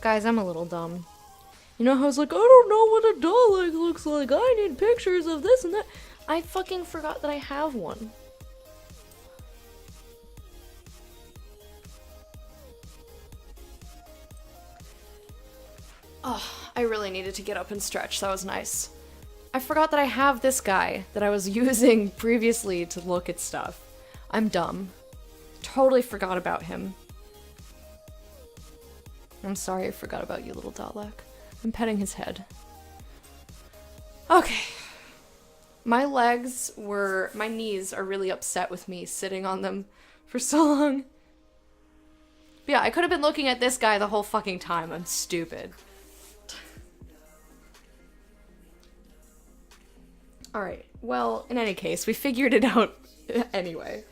Guys, I'm a little dumb. You know how I was like, I don't know what a Dalek looks like. I need pictures of this and that. I fucking forgot that I have one. Oh, I really needed to get up and stretch. That was nice. I forgot that I have this guy that I was using previously to look at stuff. I'm dumb. Totally forgot about him. I'm sorry I forgot about you, little Dalek. I'm petting his head. Okay. My knees are really upset with me sitting on them for so long. But yeah, I could have been looking at this guy the whole fucking time. I'm stupid. Alright, well, in any case, we figured it out anyway.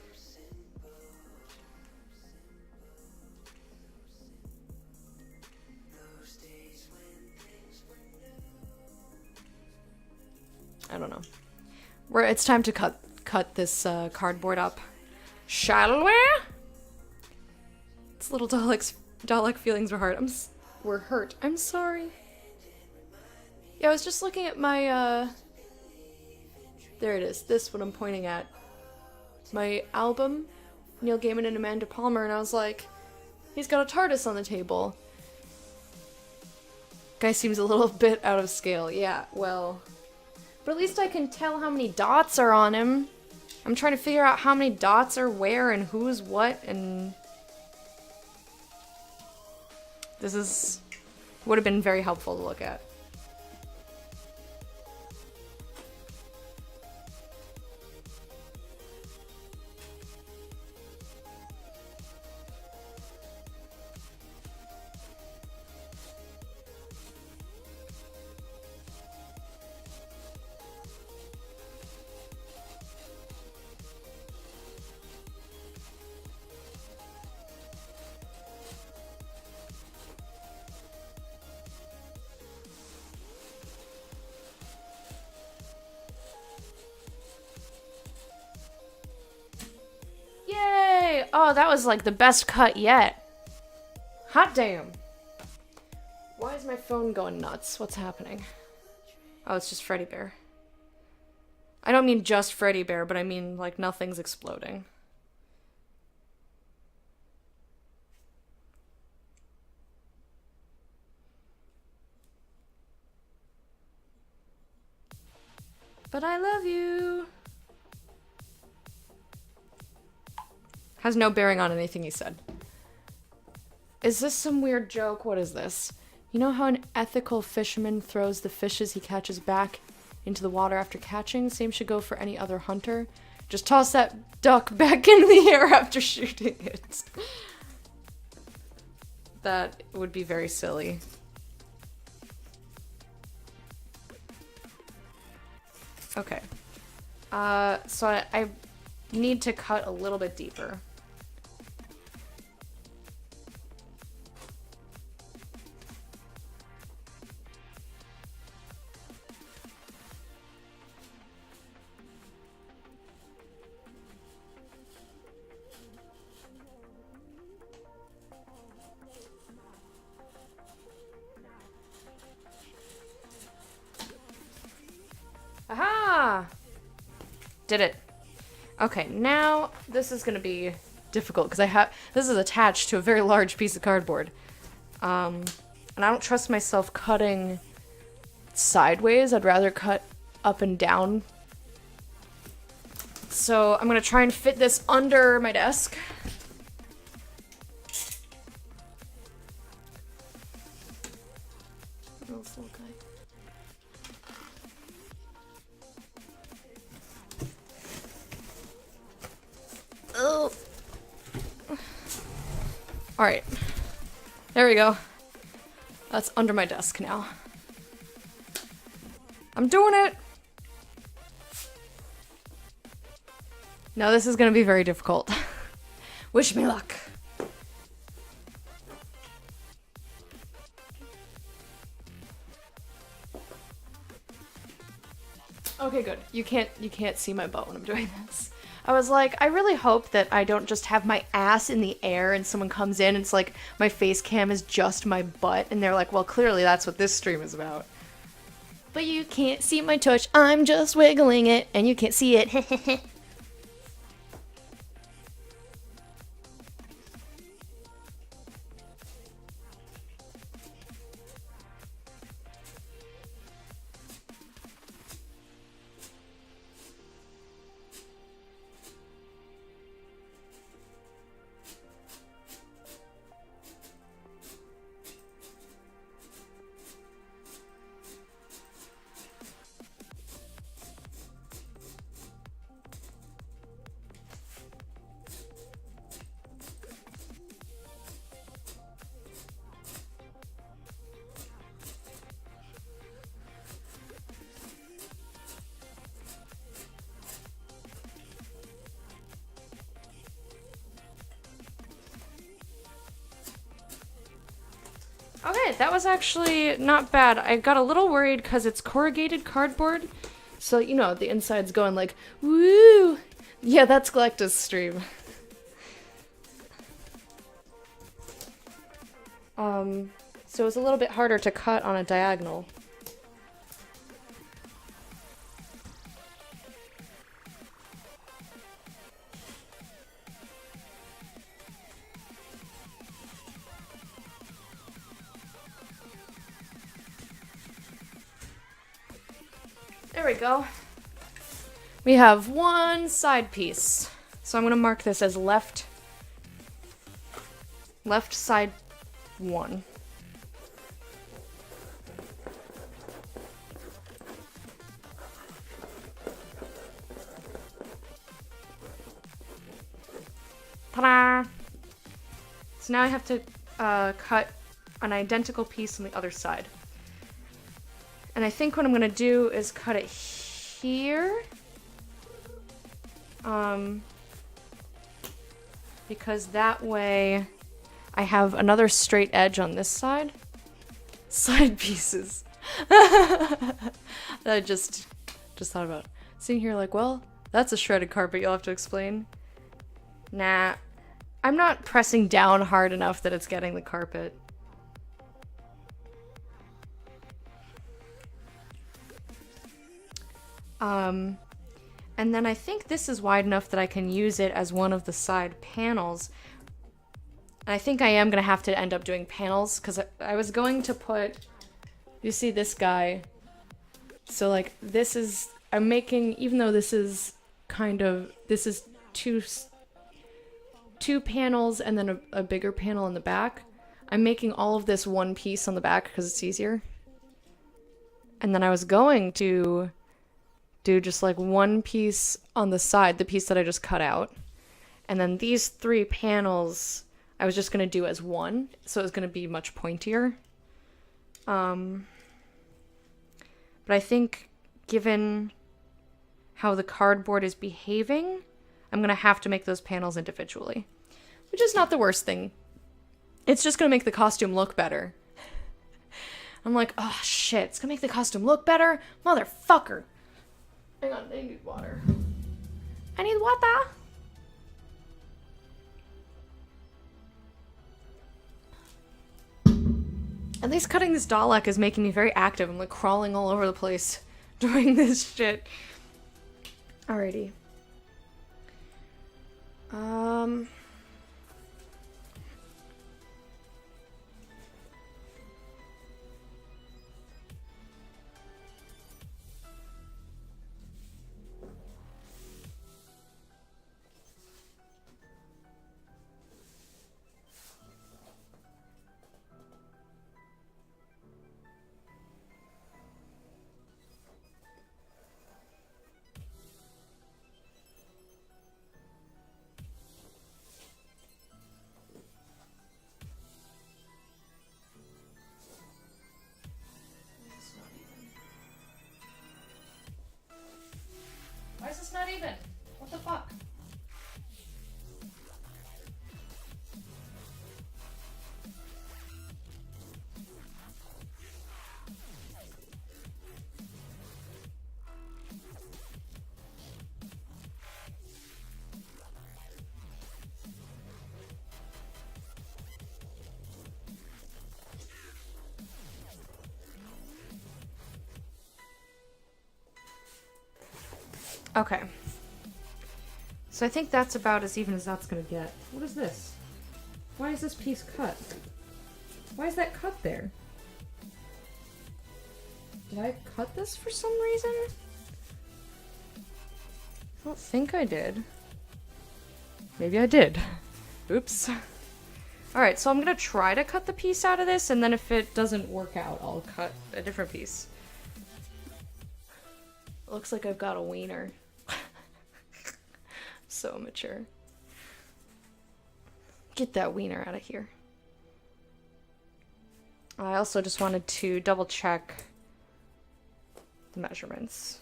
I don't know. It's time to cut this cardboard up. Shall we? It's little Dalek feelings were hurt. I'm sorry. Yeah, I was just looking at my there it is. This what I'm pointing at. My album, Neil Gaiman and Amanda Palmer, and I was like, he's got a TARDIS on the table. Guy seems a little bit out of scale. Yeah, well, but at least I can tell how many dots are on him. I'm trying to figure out how many dots are where and who's what, and this would have been very helpful to look at. Oh, that was like the best cut yet. Hot damn. Why is my phone going nuts? What's happening? Oh, it's just Freddy Bear. I don't mean just Freddy Bear, but I mean like nothing's exploding. But I love you. Has no bearing on anything he said. Is this some weird joke? What is this? You know how an ethical fisherman throws the fishes he catches back into the water after catching? Same should go for any other hunter. Just toss that duck back into the air after shooting it. That would be very silly. Okay. So I need to cut a little bit deeper. Aha! Did it. Okay, now this is gonna be difficult because this is attached to a very large piece of cardboard. And I don't trust myself cutting sideways. I'd rather cut up and down. So I'm gonna try and fit this under my desk. Alright. There we go. That's under my desk now. I'm doing it! No, this is gonna be very difficult. Wish me luck. Okay, good. You can't see my butt when I'm doing this. I was like, I really hope that I don't just have my ass in the air and someone comes in and it's like my face cam is just my butt and they're like, well, clearly that's what this stream is about. But you can't see my touch. I'm just wiggling it and you can't see it. Okay, that was actually not bad. I got a little worried because it's corrugated cardboard. So, you know, the inside's going like, woo! Yeah, that's Galacta's stream. So it's a little bit harder to cut on a diagonal. There we go. We have one side piece. So I'm gonna mark this as left side 1. Ta-da! So now I have to cut an identical piece on the other side. And I think what I'm gonna do is cut it here. Because that way I have another straight edge on this side. Side pieces. That I just thought about. Sitting here like, well, that's a shredded carpet, you'll have to explain. Nah. I'm not pressing down hard enough that it's getting the carpet. And then I think this is wide enough that I can use it as one of the side panels. And I think I am going to have to end up doing panels, because I was going to put, you see this guy, so like this is, I'm making, even though this is kind of, this is two panels and then a bigger panel in the back, I'm making all of this one piece on the back because it's easier. And then I was going to do just like one piece on the side, the piece that I just cut out. And then these 3 panels I was just going to do as one, so it was going to be much pointier. But I think given how the cardboard is behaving, I'm going to have to make those panels individually. Which is not the worst thing. It's just going to make the costume look better. I'm like, oh shit, it's going to make the costume look better? Motherfucker! Hang on, I need water. I need water! At least cutting this Dalek is making me very active. I'm like crawling all over the place doing this shit. Alrighty. Okay. So I think that's about as even as that's gonna get. What is this? Why is this piece cut? Why is that cut there? Did I cut this for some reason? I don't think I did. Maybe I did. Oops. Alright, so I'm gonna try to cut the piece out of this, and then if it doesn't work out, I'll cut a different piece. Looks like I've got a wiener. So immature. Get that wiener out of here. I also just wanted to double check the measurements.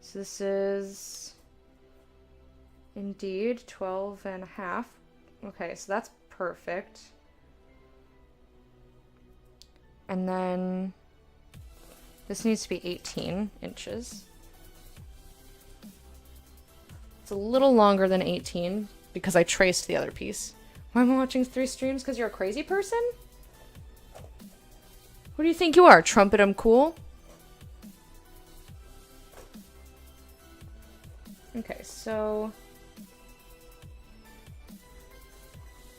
So this is indeed 12 and a half. Okay, so that's perfect. And then this needs to be 18 inches. It's a little longer than 18 because I traced the other piece. Why am I watching 3 streams? Because you're a crazy person? What do you think you are? Trumpet I'm cool? Okay, so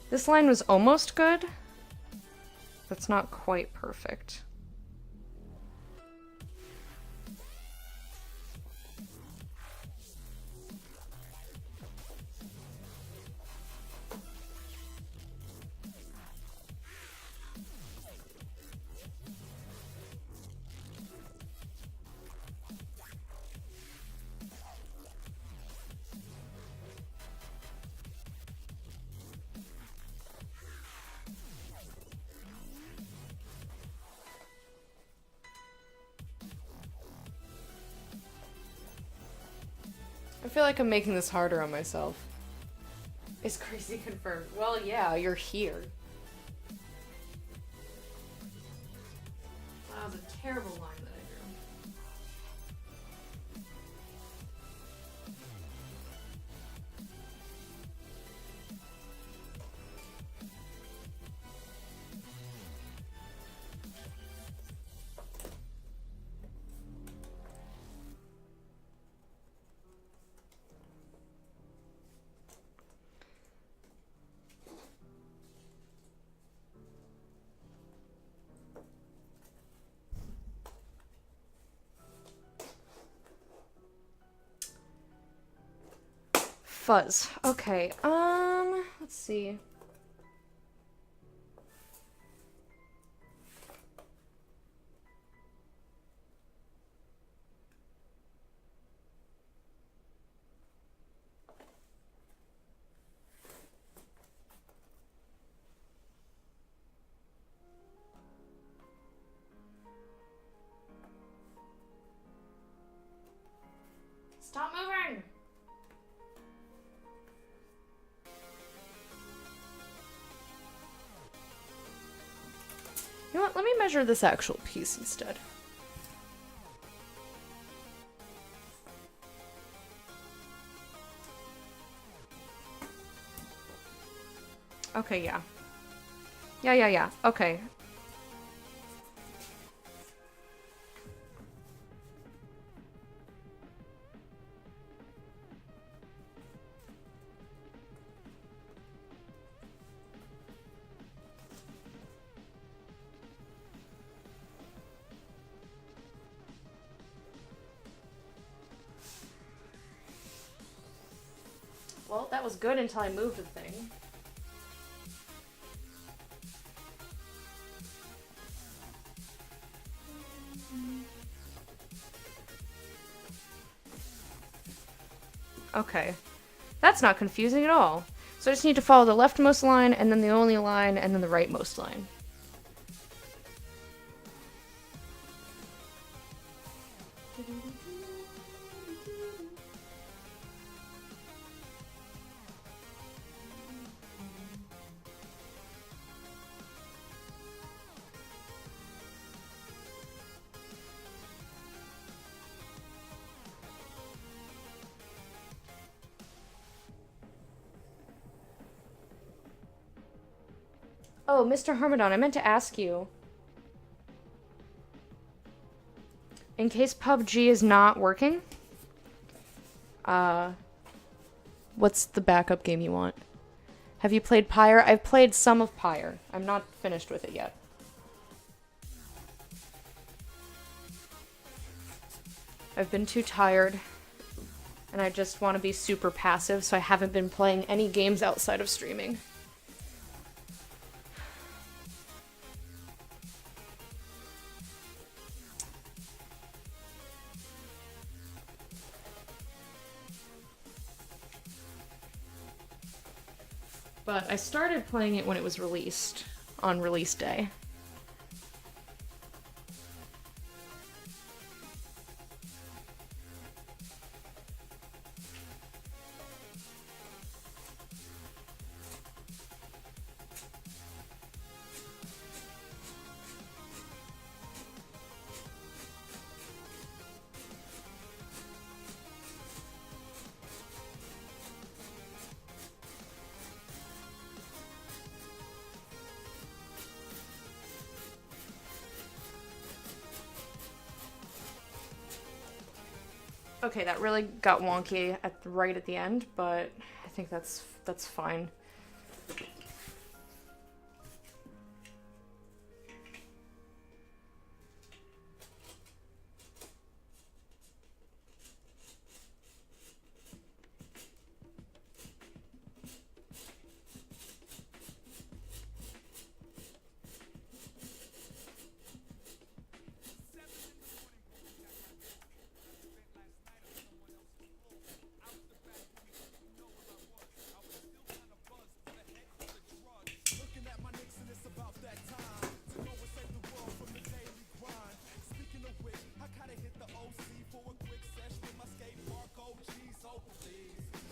this line was almost good. That's not quite perfect. I feel like I'm making this harder on myself. Is crazy confirmed? Well, yeah, you're here. That was a terrible line that I drew. Fuzz. Okay, let's see. Stop moving! You know what? Let me measure this actual piece instead. Okay, yeah. Yeah. Okay. Well, that was good until I moved the thing. Okay. That's not confusing at all. So I just need to follow the leftmost line, and then the only line, and then the rightmost line. Oh, Mr. Harmadon, I meant to ask you. In case PUBG is not working, What's the backup game you want? Have you played Pyre? I've played some of Pyre. I'm not finished with it yet. I've been too tired, and I just want to be super passive, so I haven't been playing any games outside of streaming. But I started playing it when it was released, on release day. Okay, that really got wonky right at the end, but I think that's fine.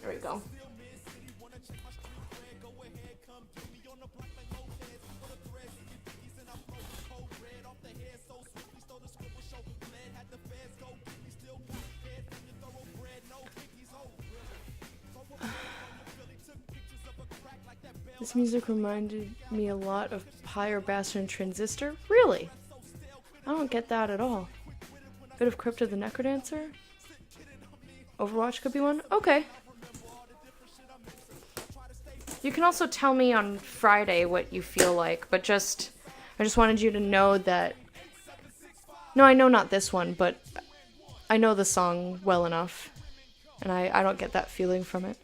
There we go. This music reminded me a lot of Pyre, Bastion, and Transistor. Really? I don't get that at all. Bit of Crypto the Necrodancer? Overwatch could be one? Okay. You can also tell me on Friday what you feel like, but I just wanted you to know that... No, I know not this one, but I know the song well enough, and I don't get that feeling from it.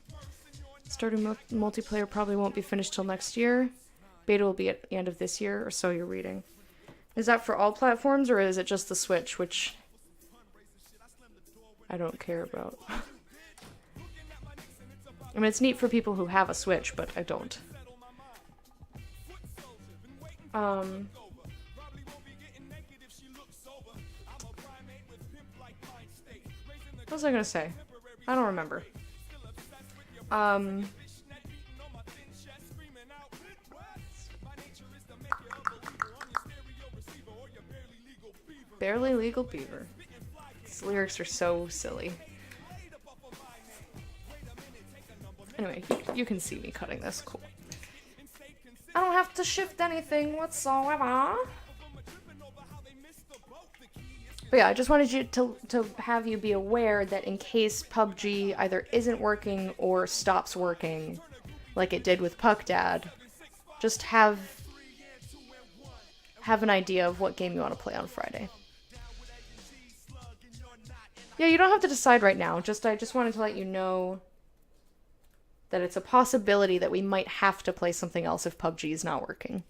Starting multiplayer probably won't be finished till next year. Beta will be at the end of this year, or so you're reading. Is that for all platforms, or is it just the Switch, which I don't care about? I mean, it's neat for people who have a Switch, but I don't. What was I gonna say? I don't remember. Barely Legal Beaver. These lyrics are so silly. Anyway, you can see me cutting this. Cool. I don't have to shift anything whatsoever. But yeah, I just wanted you to have you be aware that in case PUBG either isn't working or stops working, like it did with Puck Dad, just have an idea of what game you want to play on Friday. Yeah, you don't have to decide right now. I just wanted to let you know that it's a possibility that we might have to play something else if PUBG is not working.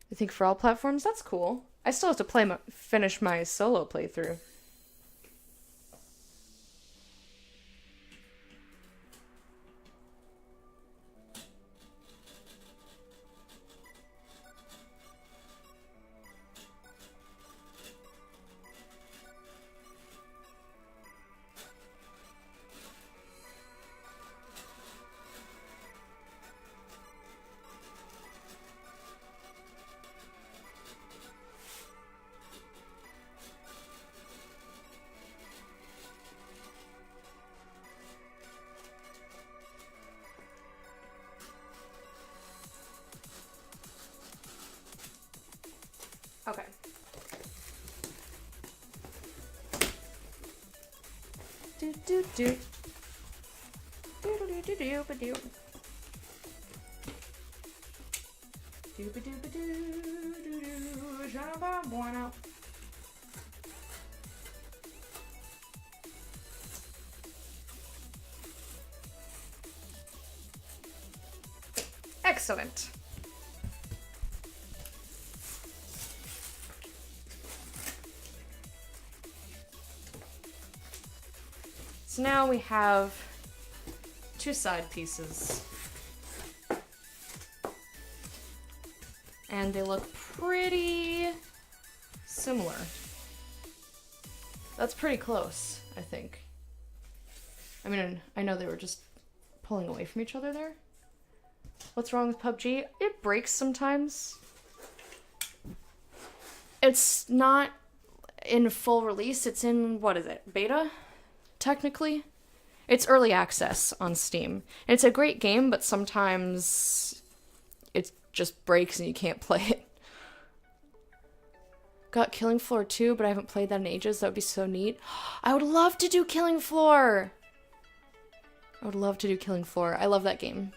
I think for all platforms, that's cool. I still have to finish my solo playthrough. Excellent. So now we have 2 side pieces. And they look pretty similar. That's pretty close, I think. I mean, I know they were just pulling away from each other there. What's wrong with PUBG? It breaks sometimes. It's not in full release. It's in, what is it, beta? Technically. It's early access on Steam. And it's a great game, but sometimes it just breaks and you can't play it. Got Killing Floor 2, but I haven't played that in ages. That would be so neat. I would love to do Killing Floor! I would love to do Killing Floor. I love that game.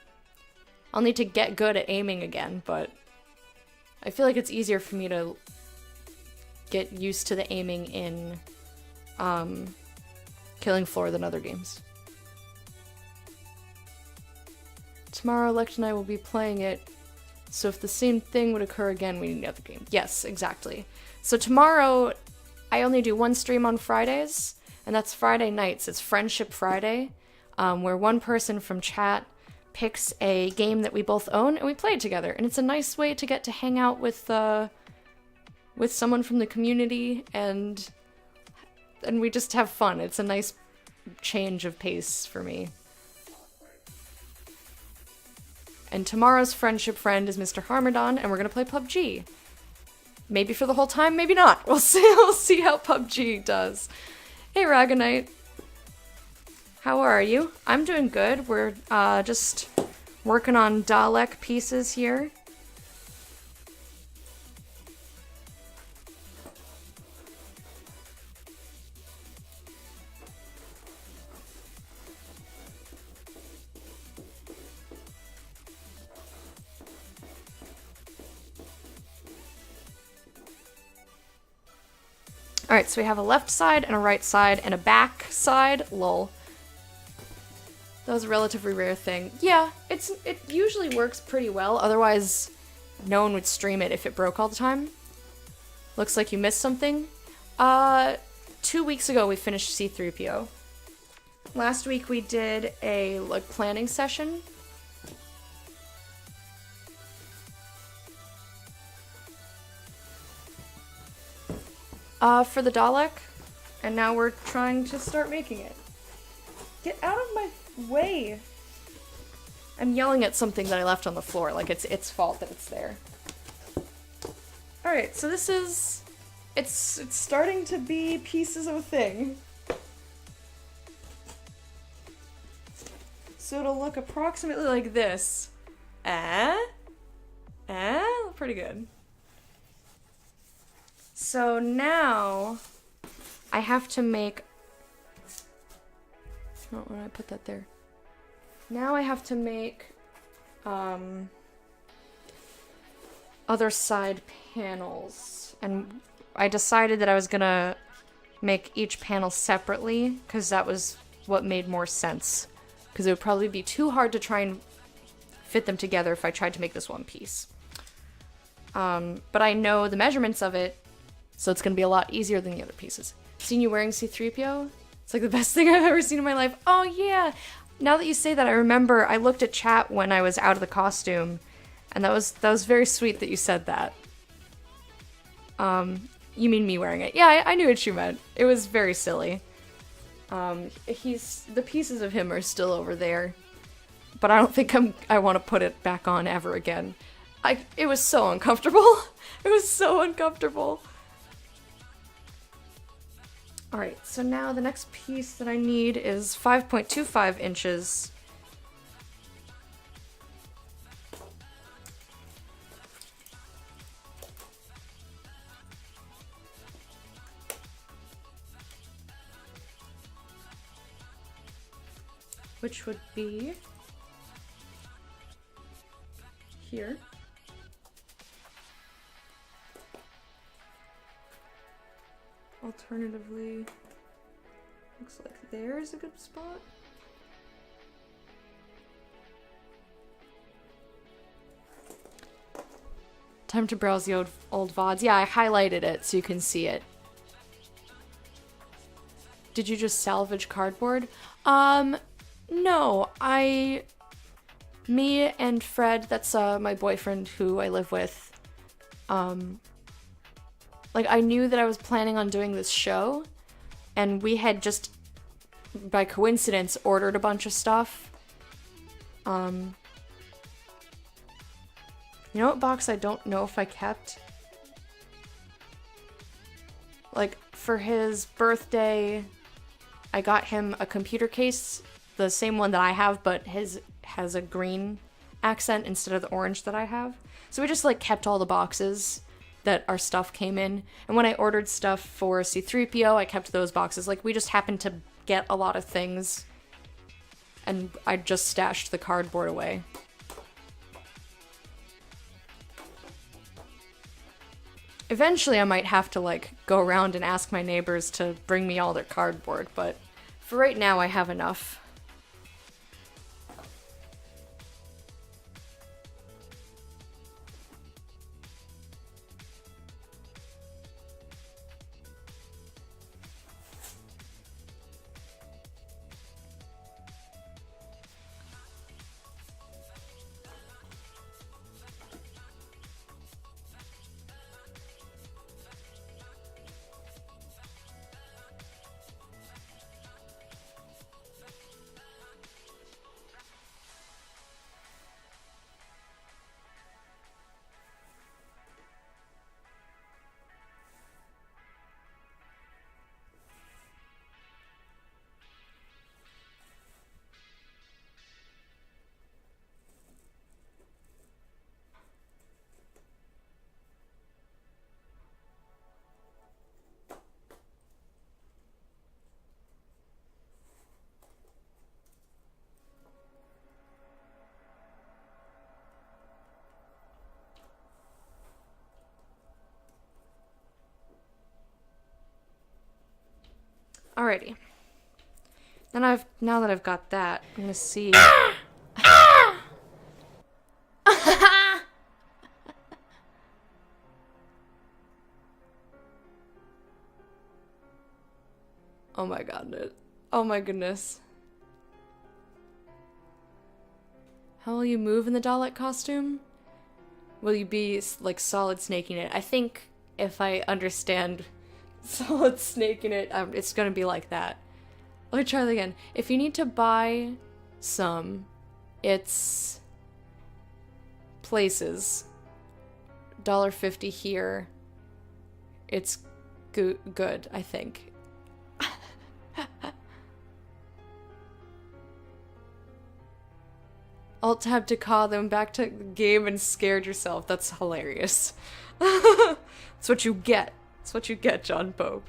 I'll need to get good at aiming again, but I feel like it's easier for me to get used to the aiming in Killing Floor than other games. Tomorrow, Lex and I will be playing it, so if the same thing would occur again, we need another game. Yes, exactly. So tomorrow, I only do one stream on Fridays, and that's Friday nights. It's Friendship Friday, where one person from chat picks a game that we both own, and we play it together. And it's a nice way to get to hang out with someone from the community, and we just have fun. It's a nice change of pace for me. And tomorrow's friendship friend is Mr. Harmadon, and we're gonna play PUBG. Maybe for the whole time, maybe not. We'll see. We'll see how PUBG does. Hey, Ragonite. How are you? I'm doing good. We're just working on Dalek pieces here. Alright, so we have a left side and a right side and a back side. Lol. That was a relatively rare thing. Yeah, it usually works pretty well. Otherwise, no one would stream it if it broke all the time. Looks like you missed something. 2 weeks ago we finished C-3PO. Last week we did a planning session. For the Dalek, and now we're trying to start making it. Get out of my way! I'm yelling at something that I left on the floor, like it's its fault that it's there. Alright, so this is... It's starting to be pieces of a thing. So it'll look approximately like this. Pretty good. So now I have to make... Oh, where did I put that there? Now I have to make other side panels. And I decided that I was gonna make each panel separately because that was what made more sense. Because it would probably be too hard to try and fit them together if I tried to make this one piece. But I know the measurements of it, so it's gonna be a lot easier than the other pieces. Seen you wearing C-3PO? It's like the best thing I've ever seen in my life. Oh yeah! Now that you say that, I remember I looked at chat when I was out of the costume, and that was very sweet that you said that. You mean me wearing it? Yeah, I knew what you meant. It was very silly. The pieces of him are still over there, but I don't think I want to put it back on ever again. It was so uncomfortable. It was so uncomfortable. Alright, so now the next piece that I need is 5.25 inches. which would be here. Alternatively, looks like there's a good spot. Time to browse the old VODs. Yeah, I highlighted it so you can see it. Did you just salvage cardboard? No, me and Fred, that's my boyfriend who I live with, like, I knew that I was planning on doing this show, and we had just, by coincidence, ordered a bunch of stuff. You know what box I don't know if I kept? Like, for his birthday, I got him a computer case, the same one that I have, but his has a green accent instead of the orange that I have. So we just, like, kept all the boxes that our stuff came in. And when I ordered stuff for C3PO, I kept those boxes. Like, we just happened to get a lot of things, and I just stashed the cardboard away. Eventually, I might have to, like, go around and ask my neighbors to bring me all their cardboard, but for right now, I have enough. Alrighty. Now that I've got that, I'm gonna see. Oh my god. Oh my goodness. How will you move in the Dalek costume? Will you be, like, solid snaking it? I think if I understand solid snaking it, it's gonna be like that. Let me try that again. If you need to buy some, it's places. $1.50 here. It's good, I think. Alt-tab to call them back to the game and scared yourself. That's hilarious. That's what you get. That's what you get, John Pope.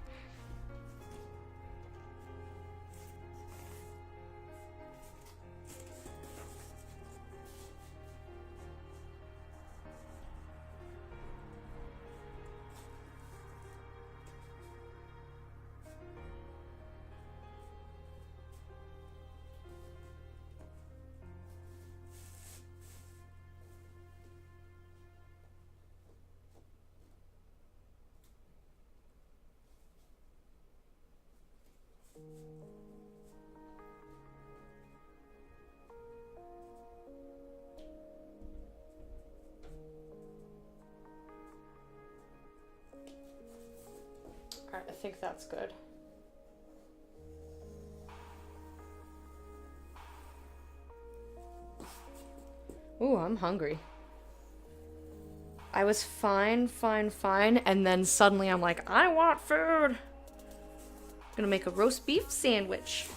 Alright, I think that's good. Ooh, I'm hungry. I was fine, and then suddenly I'm like, I want food! I'm gonna make a roast beef sandwich.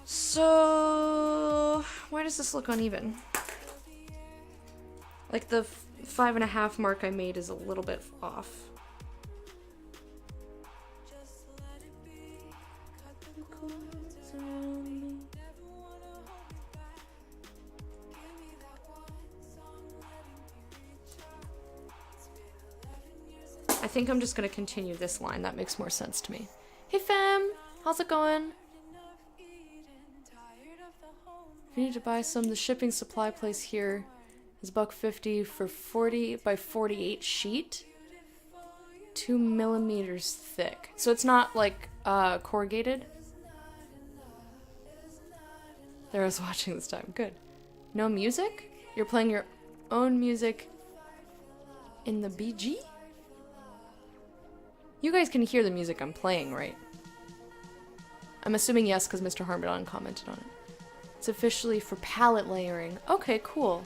So, why does this look uneven? Like, the 5.5 mark I made is a little bit off. I think I'm just gonna continue this line. That makes more sense to me. Hey fam, how's it going? If you need to buy some, the shipping supply place here is $1.50 for 40 by 48 sheet. 2 millimeters thick. So it's not like corrugated. There I was watching this time. Good. No music? You're playing your own music in the BG? You guys can hear the music I'm playing, right? I'm assuming yes, because Mr. Harmon commented on it. It's officially for palette layering. Okay, cool.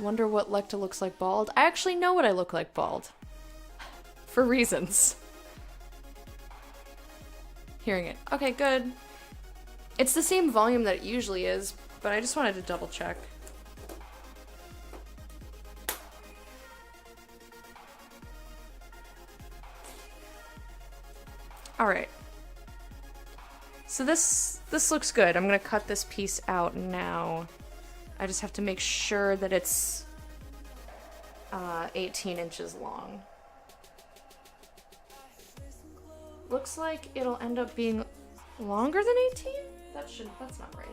Wonder what Lecta looks like bald. I actually know what I look like bald. For reasons. Hearing it. Okay, good. It's the same volume that it usually is, but I just wanted to double check. Alright. So this looks good. I'm gonna cut this piece out now. I just have to make sure that it's 18 inches long. Looks like it'll end up being longer than 18? That's not right.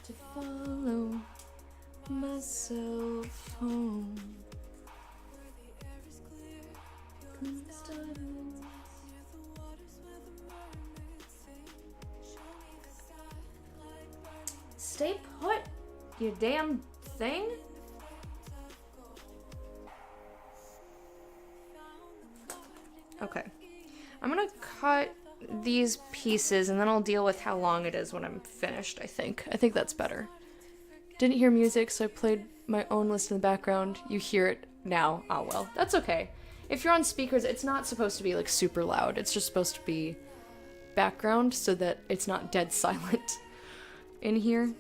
To follow myself home. Stay put, you damn thing. Okay. I'm gonna cut these pieces and then I'll deal with how long it is when I'm finished, I think. I think that's better. Didn't hear music, so I played my own list in the background. You hear it now. Oh well, that's okay. If you're on speakers, it's not supposed to be like super loud. It's just supposed to be background so that it's not dead silent in here.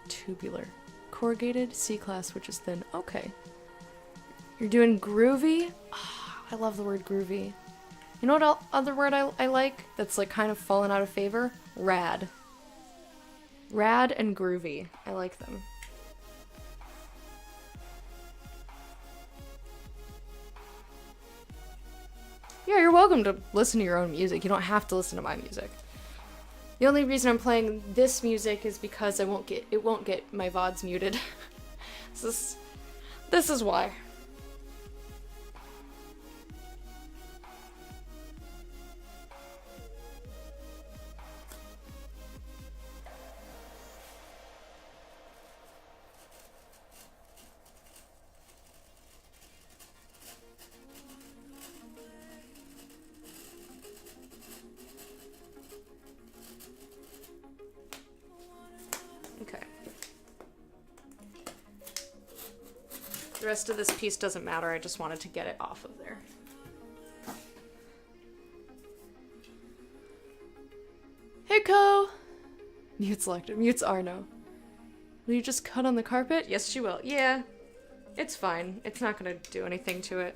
Tubular. Corrugated, C-class, which is thin. Okay. You're doing groovy? Oh, I love the word groovy. You know what other word I like that's like kind of fallen out of favor? Rad. Rad and groovy. I like them. Yeah, you're welcome to listen to your own music. You don't have to listen to my music. The only reason I'm playing this music is because it won't get my VODs muted. This is why. The rest of this piece doesn't matter, I just wanted to get it off of there. Hey, Co! Mute selected. Mutes are no. Will you just cut on the carpet? Yes, she will. Yeah. It's fine. It's not gonna do anything to it.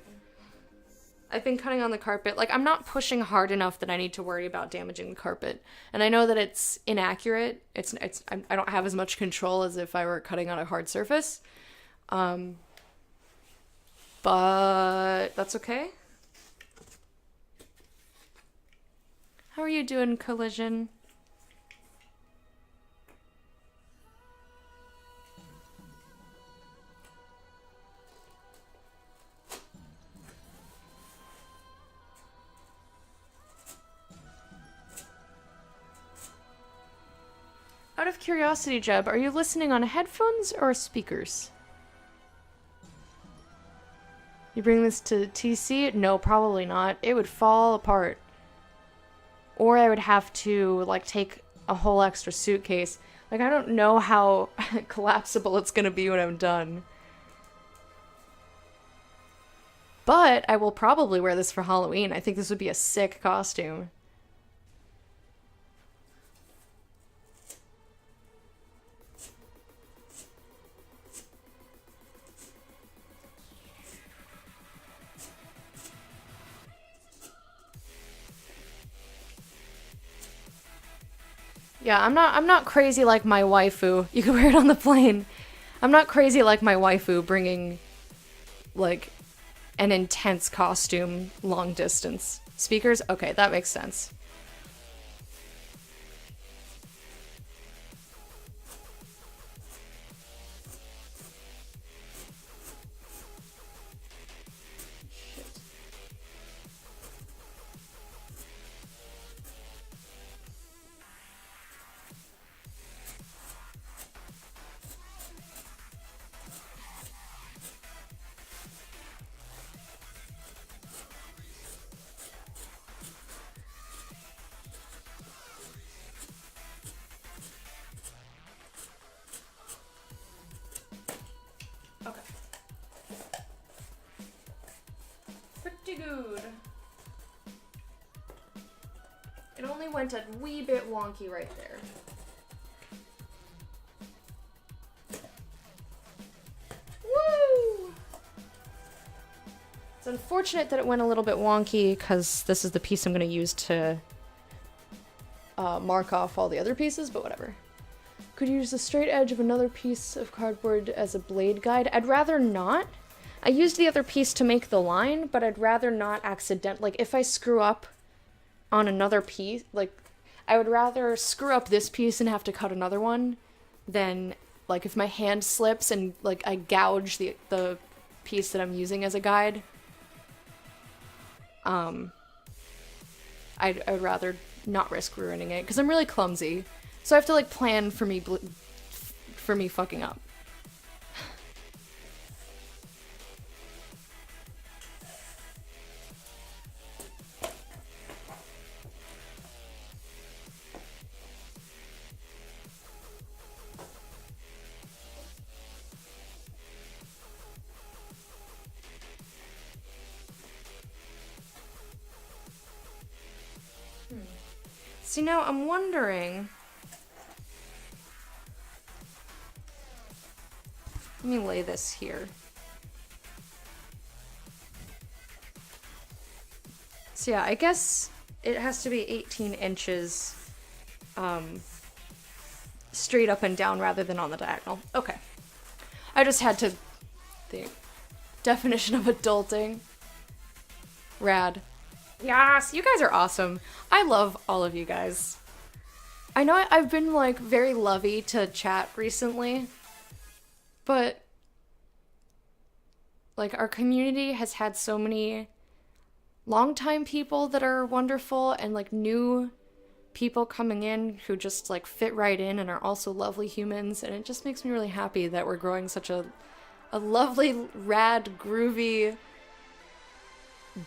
I've been cutting on the carpet. Like, I'm not pushing hard enough that I need to worry about damaging the carpet. And I know that it's inaccurate. I don't have as much control as if I were cutting on a hard surface. But that's okay. How are you doing, Collision? Out of curiosity, Jeb, are you listening on headphones or speakers? You bring this to TC? No, probably not. It would fall apart. Or I would have to, like, take a whole extra suitcase. Like, I don't know how collapsible it's gonna be when I'm done. But I will probably wear this for Halloween. I think this would be a sick costume. Yeah, I'm not crazy like my waifu. You can wear it on the plane. I'm not crazy like my waifu bringing like an intense costume long distance. Speakers? Okay, that makes sense. Okay. Pretty good. It only went a wee bit wonky right there. Woo! It's unfortunate that it went a little bit wonky because this is the piece I'm going to use to mark off all the other pieces, but whatever. Could use the straight edge of another piece of cardboard as a blade guide. I'd rather not. I used the other piece to make the line, but I'd rather not like, if I screw up on another piece, like, I would rather screw up this piece and have to cut another one than, like, if my hand slips and, like, I gouge the piece that I'm using as a guide. I'd rather not risk ruining it, because I'm really clumsy. So I have to, like, plan for me fucking up. See, now I'm wondering... Let me lay this here. So yeah, I guess it has to be 18 inches straight up and down rather than on the diagonal. Okay. I just had to think. Definition of adulting. Rad. Yes, you guys are awesome. I love all of you guys. I know I've been, like, very lovey to chat recently, but, like, our community has had so many longtime people that are wonderful and, like, new people coming in who just, like, fit right in and are also lovely humans, and it just makes me really happy that we're growing such a lovely, rad, groovy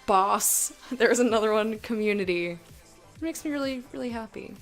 boss. There's another one, community. It makes me really, really happy.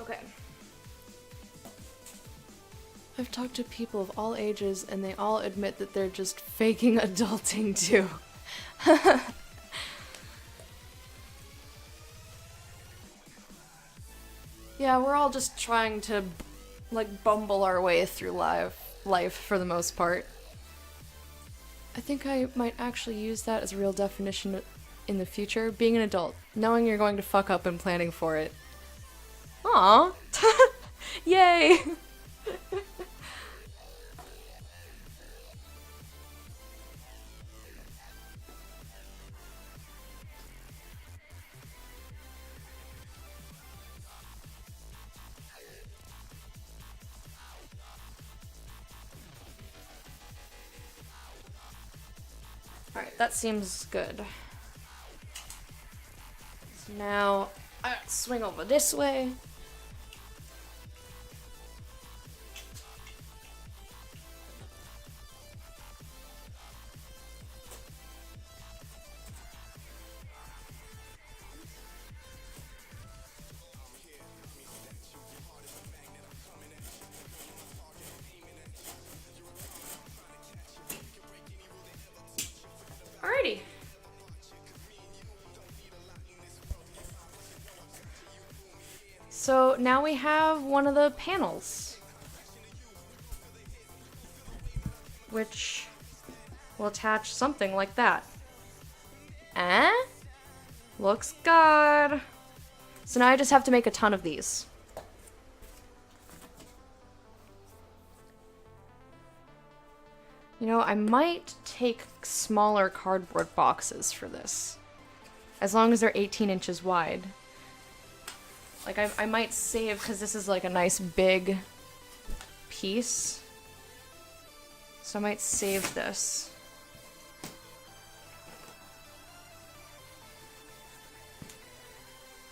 Okay. I've talked to people of all ages, and they all admit that they're just faking adulting too. Yeah, we're all just trying to, like, bumble our way through life for the most part. I think I might actually use that as a real definition in the future. Being an adult. Knowing you're going to fuck up and planning for it. Aww. Yay! Alright, that seems good. So now, swing over this way. Alrighty. So now we have one of the panels, which will attach something like that. Looks good. So now I just have to make a ton of these. You know, I might take smaller cardboard boxes for this, as long as they're 18 inches wide. Like, I might save, because this is like a nice big piece. So I might save this.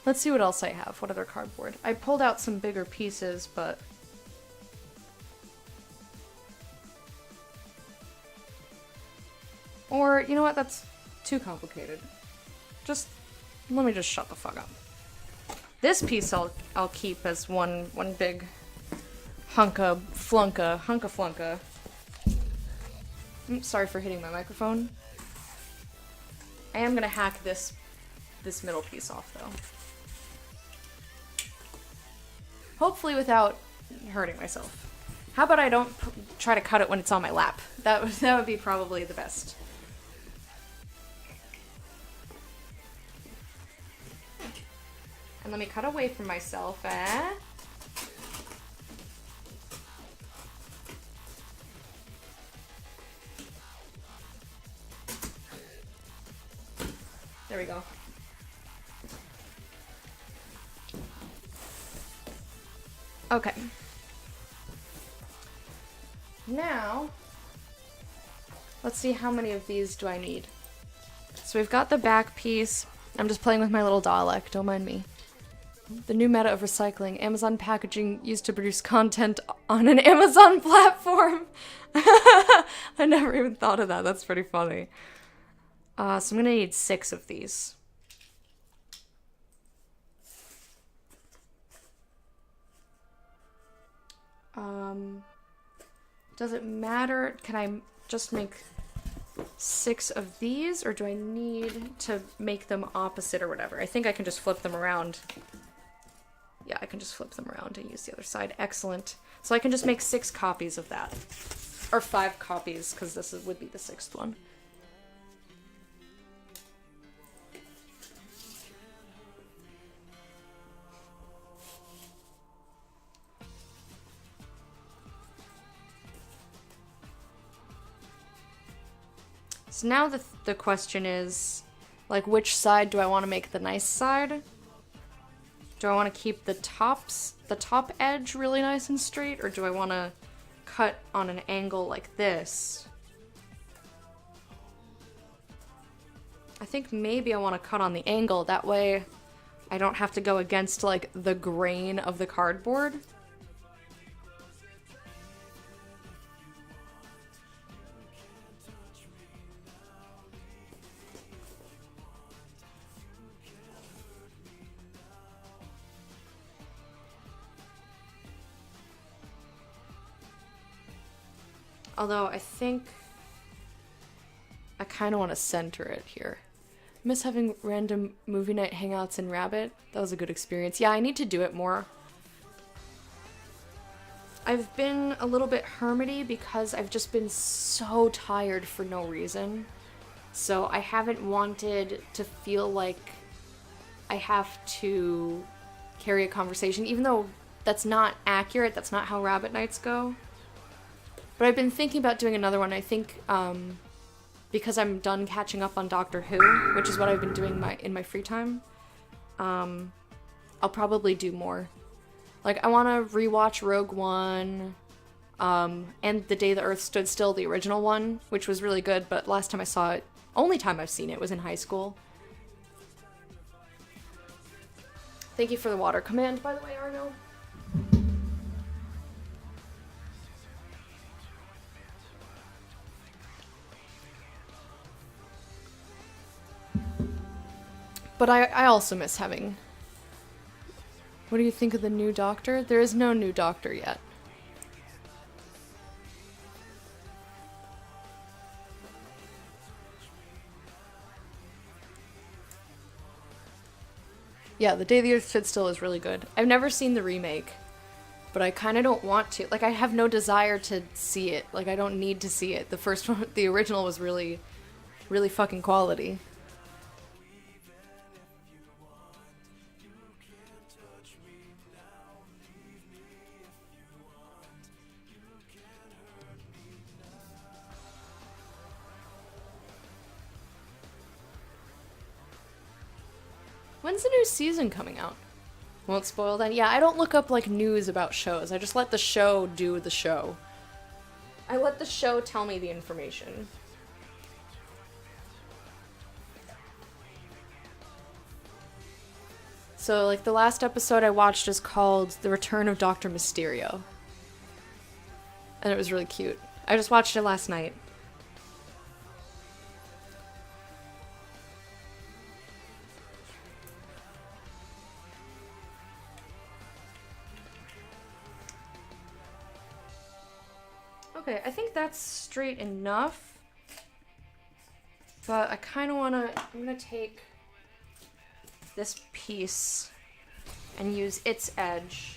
Let's see what else I have. What other cardboard? I pulled out some bigger pieces, but... Or, you know what? That's too complicated. Let me just shut the fuck up. This piece I'll keep as one big hunka flunka. Sorry for hitting my microphone. I am gonna hack this middle piece off though. Hopefully without hurting myself. How about I don't try to cut it when it's on my lap? That would be probably the best. And let me cut away from myself, There we go. Okay. Now, let's see how many of these do I need. So we've got the back piece. I'm just playing with my little Dalek, don't mind me. The new meta of recycling. Amazon packaging used to produce content on an Amazon platform. I never even thought of that. That's pretty funny. So I'm gonna need 6 of these. Does it matter? Can I just make 6 of these, or do I need to make them opposite or whatever? I think I can just flip them around. Yeah, I can just flip them around and use the other side. Excellent. So I can just make 6 copies of that. Or 5 copies, because this would be the 6th one. So now the question is, like, which side do I want to make the nice side? Do I want to keep the top edge really nice and straight, or do I want to cut on an angle like this? I think maybe I want to cut on the angle, that way I don't have to go against, like, the grain of the cardboard. Although I think I kind of want to center it here. Miss having random movie night hangouts in Rabbit. That was a good experience. Yeah, I need to do it more. I've been a little bit hermity because I've just been so tired for no reason. So I haven't wanted to feel like I have to carry a conversation, even though that's not accurate. That's not how Rabbit nights go. But I've been thinking about doing another one. I think because I'm done catching up on Doctor Who, which is what I've been doing in my free time, I'll probably do more. Like, I want to rewatch Rogue One, and The Day the Earth Stood Still, the original one, which was really good, but last time I saw it, Only time I've seen it was in high school. Thank you for the water command, by the way, Arno. But I also miss having... What do you think of the new Doctor? There is no new Doctor yet. Yeah, The Day the Earth Stood Still is really good. I've never seen the remake, but I kind of don't want to. Like, I have no desire to see it. Like, I don't need to see it. The first one, the original was really, really fucking quality. When's the new season coming out? Won't spoil then? Yeah, I don't look up, like, news about shows. I just let the show do the show. I let the show tell me the information. So, like, the last episode I watched is called The Return of Dr. Mysterio. And it was really cute. I just watched it last night. Okay, I think that's straight enough. But I kind of want to... I'm going to take this piece and use its edge.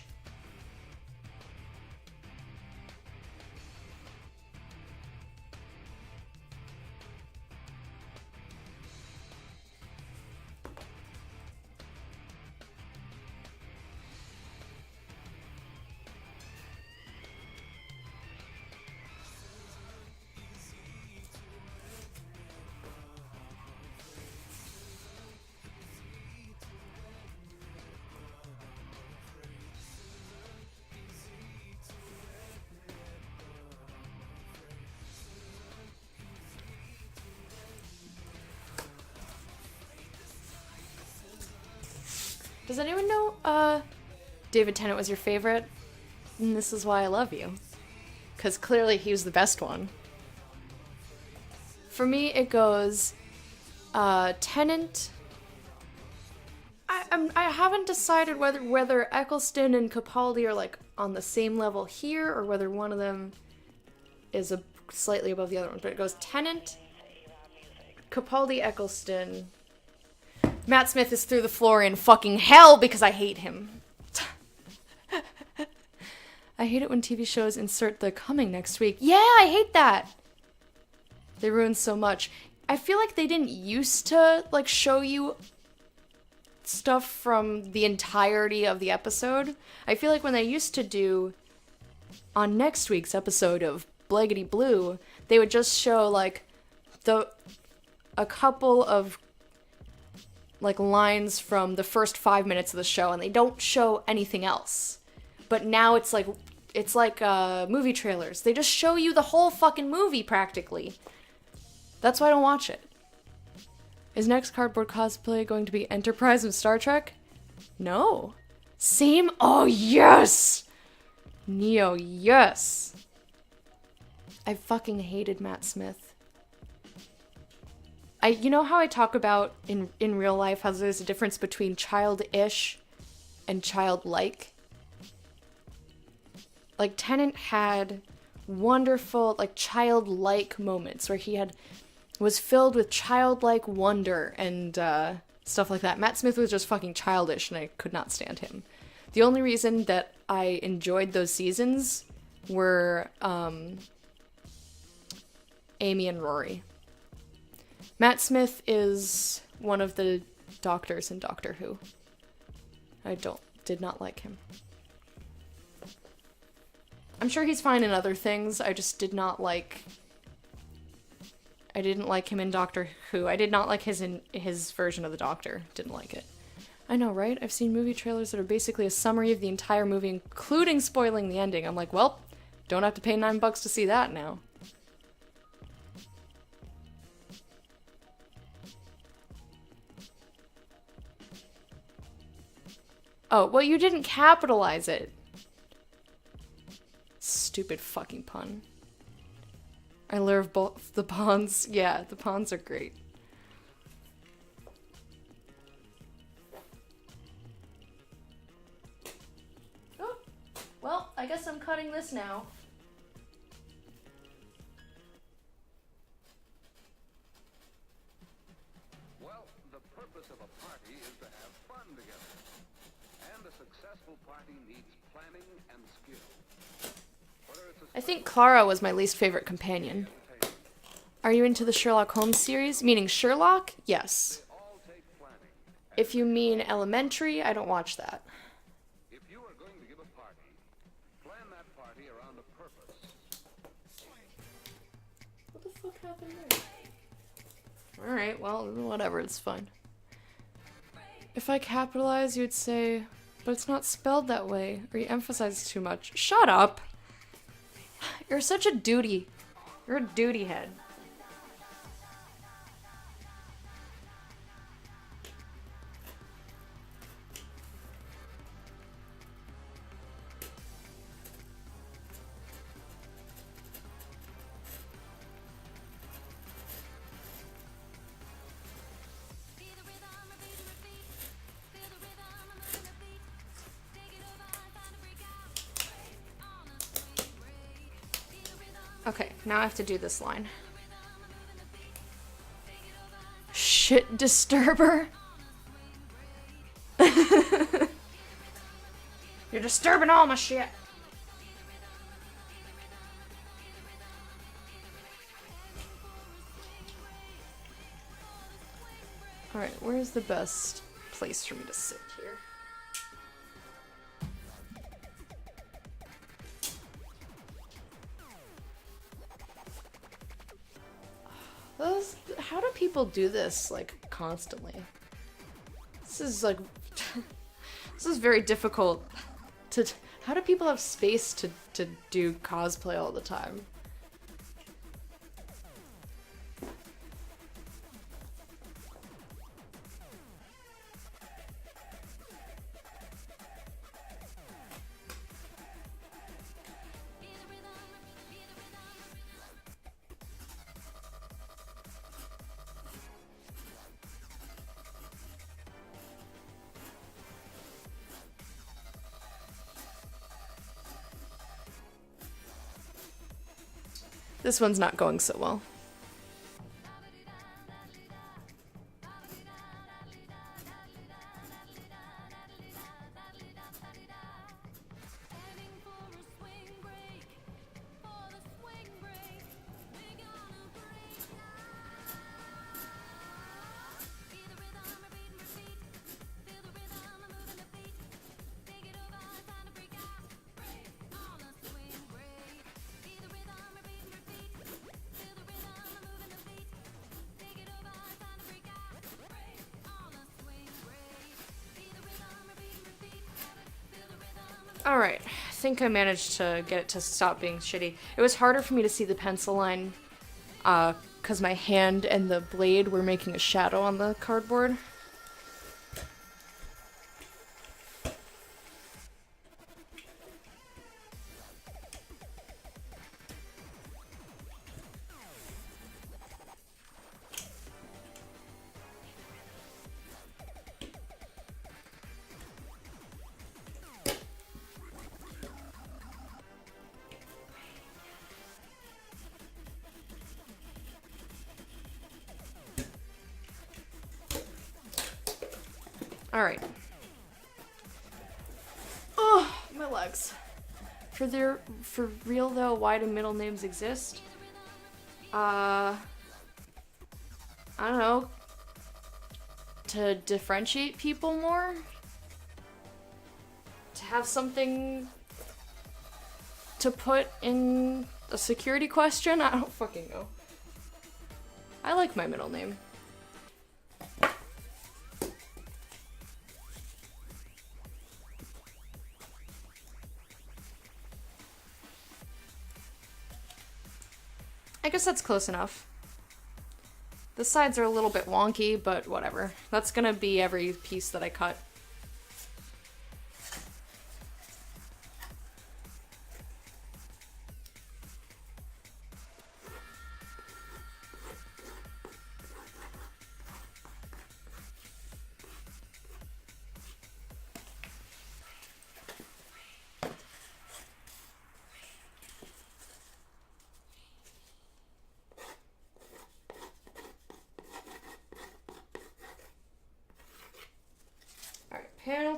Does anyone know, David Tennant was your favorite? And this is why I love you. Because clearly he was the best one. For me, it goes, Tennant... I haven't decided whether Eccleston and Capaldi are, like, on the same level here, or whether one of them is slightly above the other one. But it goes Tennant, Capaldi, Eccleston... Matt Smith is through the floor in fucking hell because I hate him. I hate it when TV shows insert the coming next week. Yeah, I hate that. They ruin so much. I feel like they didn't used to, like, show you stuff from the entirety of the episode. I feel like when they used to do, on next week's episode of Blaggity Blue, they would just show, like, a couple of, like, lines from the first 5 minutes of the show, and they don't show anything else. But now it's like movie trailers. They just show you the whole fucking movie, practically. That's why I don't watch it. Is next Cardboard Cosplay going to be Enterprise of Star Trek? No. Same? Oh, yes! Neo, yes! I fucking hated Matt Smith. You know how I talk about in real life how there's a difference between childish and childlike? Like, Tennant had wonderful, like, childlike moments where he was filled with childlike wonder and stuff like that. Matt Smith was just fucking childish, and I could not stand him. The only reason that I enjoyed those seasons were Amy and Rory. Matt Smith is one of the doctors in Doctor Who. I did not like him. I'm sure he's fine in other things. I just did not like... I didn't like him in Doctor Who. I did not like his version of the Doctor. Didn't like it. I know, right? I've seen movie trailers that are basically a summary of the entire movie, including spoiling the ending. I'm like, well, don't have to pay $9 to see that now. Oh, well, you didn't capitalize it. Stupid fucking pun. I love both the pawns. Yeah, the pawns are great. Oh, well, I guess I'm cutting this now. Well, the purpose of a party is to have fun together. And a successful party needs planning and skill. I think Clara was my least favorite companion. Are you into the Sherlock Holmes series? Meaning Sherlock? Yes. If you mean Elementary, I don't watch that. If you are going to give a party, plan that party around a purpose. What the fuck happened there? Alright, well, whatever, it's fine. If I capitalize, you'd say, but it's not spelled that way, or you emphasize too much. Shut up! You're such a duty. You're a duty head. Okay, now I have to do this line. Shit disturber? You're disturbing all my shit. Alright, where's the best place for me to sit here? How do people do this, like, constantly? This is, like, this is very difficult to, how do people have space to do cosplay all the time? This one's not going so well. Alright, I think I managed to get it to stop being shitty. It was harder for me to see the pencil line, because my hand and the blade were making a shadow on the cardboard. Alright. Oh, my legs. For real though, why do middle names exist? I don't know. To differentiate people more? To have something to put in a security question? I don't fucking know. I like my middle name. I guess that's close enough. The sides are a little bit wonky, but whatever. That's gonna be every piece that I cut.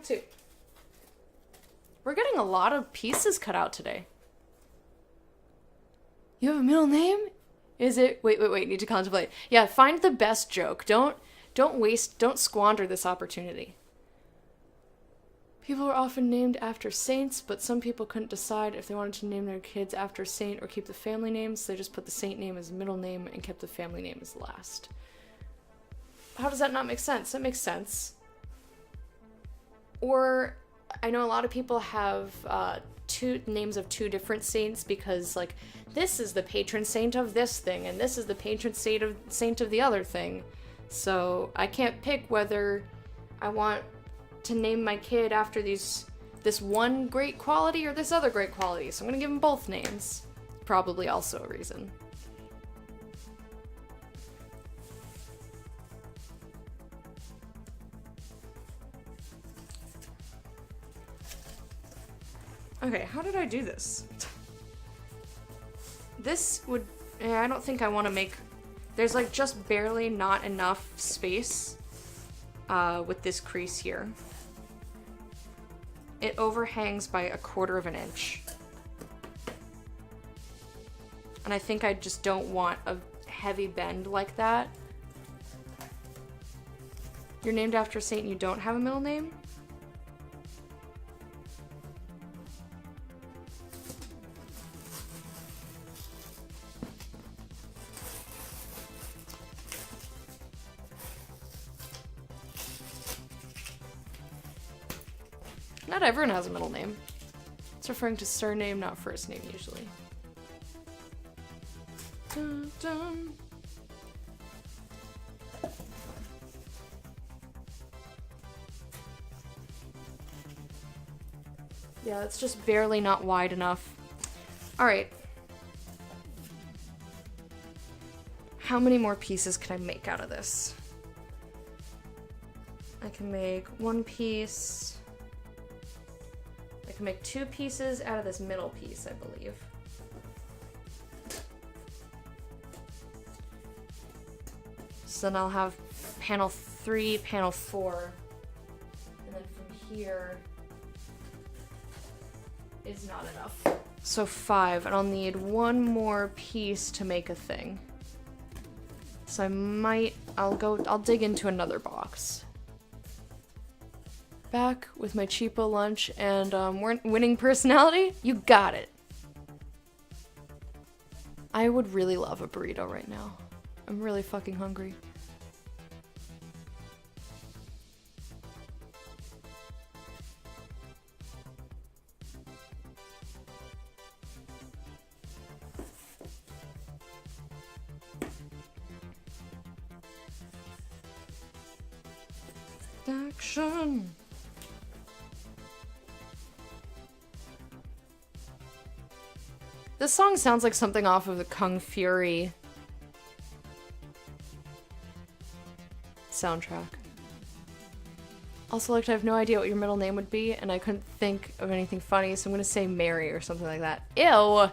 too. We're getting a lot of pieces cut out today. You have a middle name? Is it? Wait. Need to contemplate. Yeah, find the best joke. Don't squander this opportunity. People were often named after saints, but some people couldn't decide if they wanted to name their kids after a saint or keep the family name, so they just put the saint name as middle name and kept the family name as last. How does that not make sense? That makes sense. Or, I know a lot of people have two names of two different saints because, like, this is the patron saint of this thing, and this is the patron saint of the other thing. So, I can't pick whether I want to name my kid after this one great quality or this other great quality, so I'm gonna give them both names. Probably also a reason. Okay, how did I do this? This would... I don't think I want to make... There's like just barely not enough space with this crease here. It overhangs by 1/4 inch. And I think I just don't want a heavy bend like that. You're named after a saint and you don't have a middle name? Not everyone has a middle name. It's referring to surname, not first name, usually. Dun, dun. Yeah, it's just barely not wide enough. Alright. How many more pieces can I make out of this? I can make one piece... I can make 2 pieces out of this middle piece, I believe. So then I'll have panel 3, panel 4, and then from here is not enough. So 5, and I'll need 1 more piece to make a thing. So I'll dig into another box. Back with my cheapo lunch and winning personality? You got it. I would really love a burrito right now. I'm really fucking hungry. Action. This song sounds like something off of the Kung Fury soundtrack. Also, like, I have no idea what your middle name would be, and I couldn't think of anything funny, so I'm gonna say Mary or something like that. Ew!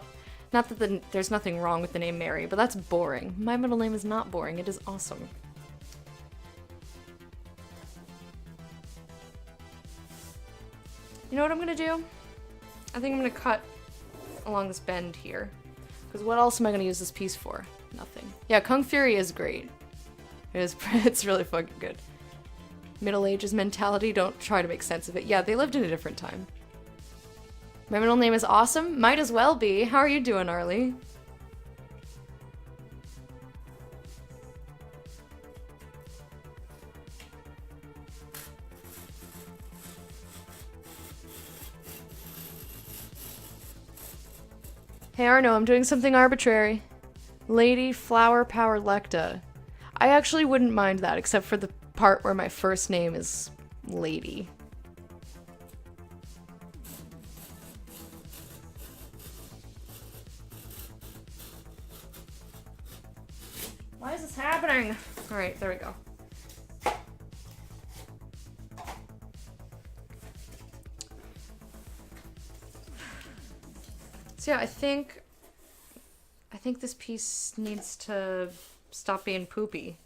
Not that there's nothing wrong with the name Mary, but that's boring. My middle name is not boring, it is awesome. You know what I'm gonna do? I think I'm gonna cut along this bend here. Because what else am I gonna use this piece for? Nothing. Yeah, Kung Fury is great. It's really fucking good. Middle Ages mentality, don't try to make sense of it. Yeah, they lived in a different time. My middle name is awesome? Might as well be. How are you doing, Arlie? Hey Arno, I'm doing something arbitrary. Lady Flower Power Lecta. I actually wouldn't mind that, except for the part where my first name is Lady. Why is this happening? Alright, there we go. So yeah, I think this piece needs to stop being poopy.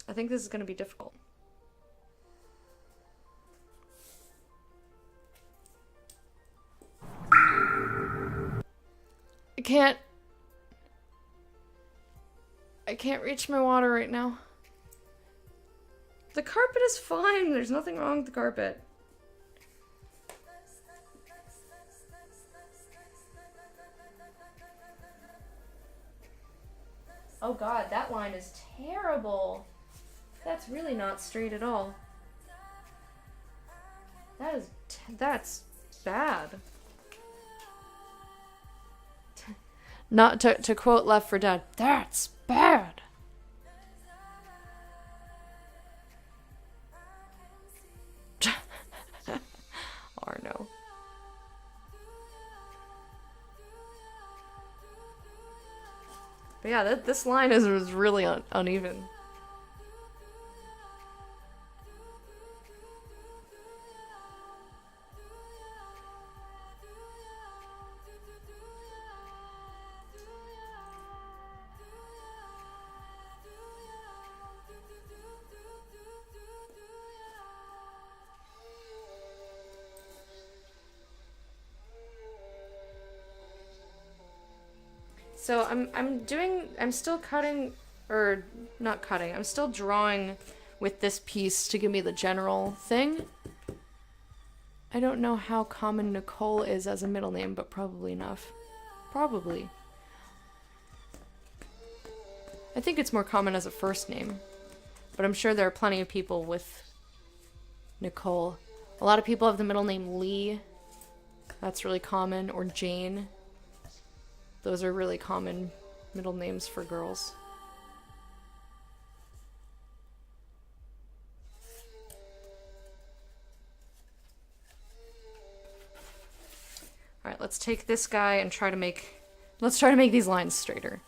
I I think this is gonna be difficult. I can't reach my water right now. The carpet is fine. There's nothing wrong with the carpet. Oh god, that line is terrible. That's really not straight at all. That's bad. Not to quote Left 4 Dead, that's bad. Or no. But yeah, this line is really uneven. So I'm still cutting, or not cutting, I'm still drawing with this piece to give me the general thing. I don't know how common Nicole is as a middle name, but probably enough. Probably. I think it's more common as a first name, but I'm sure there are plenty of people with Nicole. A lot of people have the middle name Lee. That's really common, or Jane. Those are really common middle names for girls. All right, let's take this guy and let's try to make these lines straighter.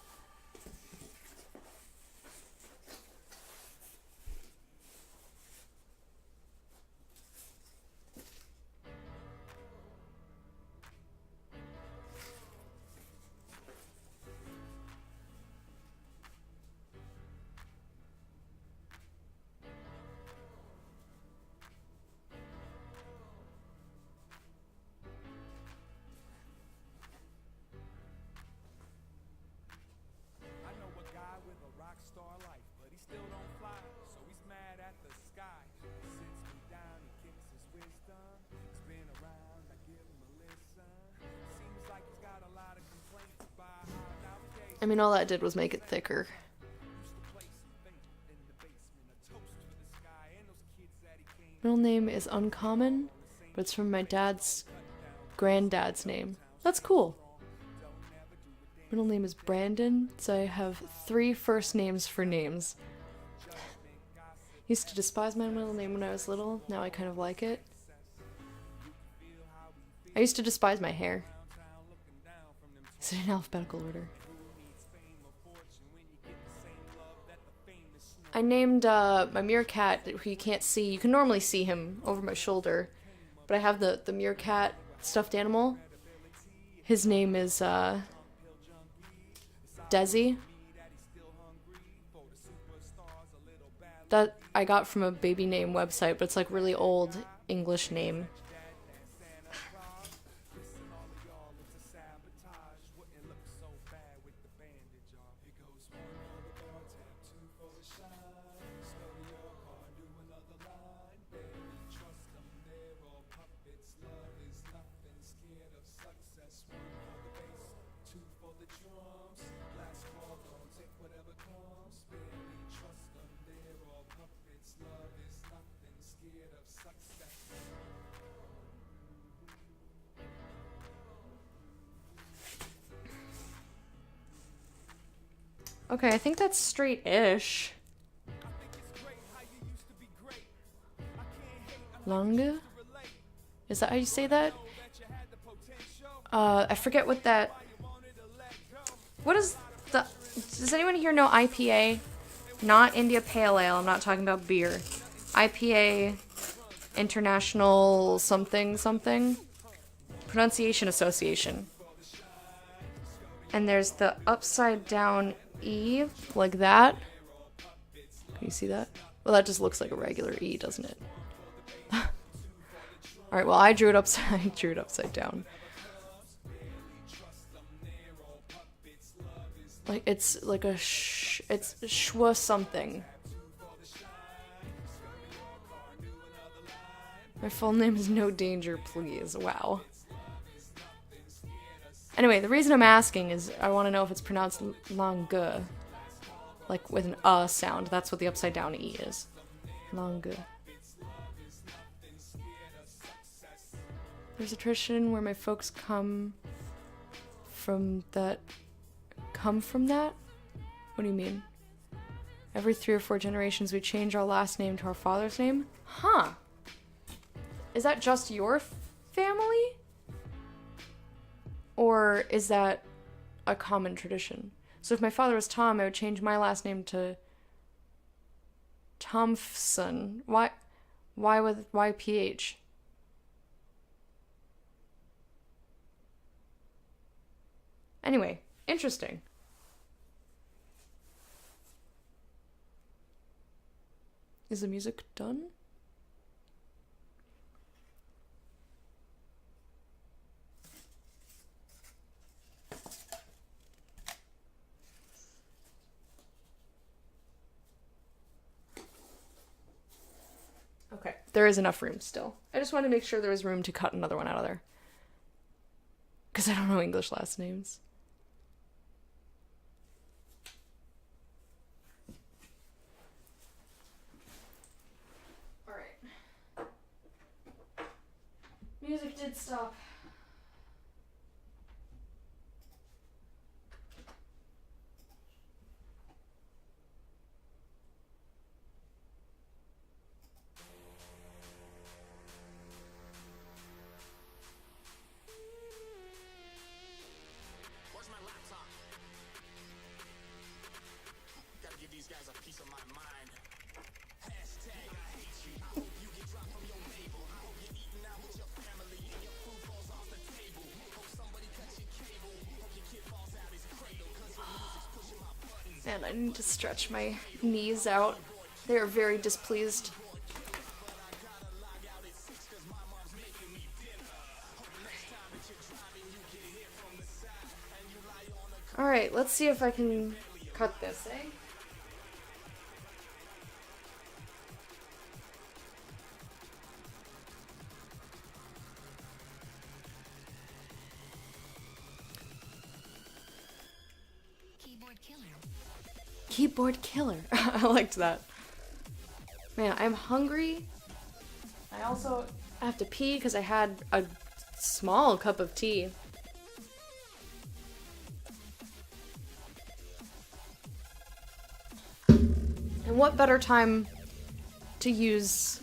I mean, all that did was make it thicker. Middle name is uncommon, but it's from my granddad's name. That's cool. Middle name is Brandon, so I have 3 first names for names. Used to despise my middle name when I was little, now I kind of like it. I used to despise my hair. Is it in alphabetical order? I named my meerkat, who you can't see. You can normally see him over my shoulder, but I have the meerkat stuffed animal. His name is Desi. That I got from a baby name website, but it's like really old English name. Okay, I think that's straight-ish. Lange? Is that how you say that? I forget what that... What is the... Does anyone here know IPA? Not India Pale Ale, I'm not talking about beer. IPA, International something something. Pronunciation Association. And there's the upside down E, like that. Can you see that? Well, that just looks like a regular E, doesn't it? Alright, well, I drew it upside down. Like, it's like a it's schwa something. My full name is No Danger, please. Wow. Anyway, the reason I'm asking is I want to know if it's pronounced langue. Like with an sound. That's what the upside down E is. Langue. There's a tradition where my folks come from that. Come from that? What do you mean? Every 3 or 4 generations we change our last name to our father's name? Huh. Is that just your family? Or is that a common tradition? So if my father was Tom, I would change my last name to Thompson. Why PH? Anyway, interesting. Is the music done? Okay, there is enough room still. I just wanted to make sure there was room to cut another one out of there. Because I don't know English last names. Alright. Music did stop. And I need to stretch my knees out. They are very displeased. Alright, let's see if I can cut this, eh? Keyboard killer. I liked that. Man, I'm hungry. I also have to pee because I had a small cup of tea. And what better time to use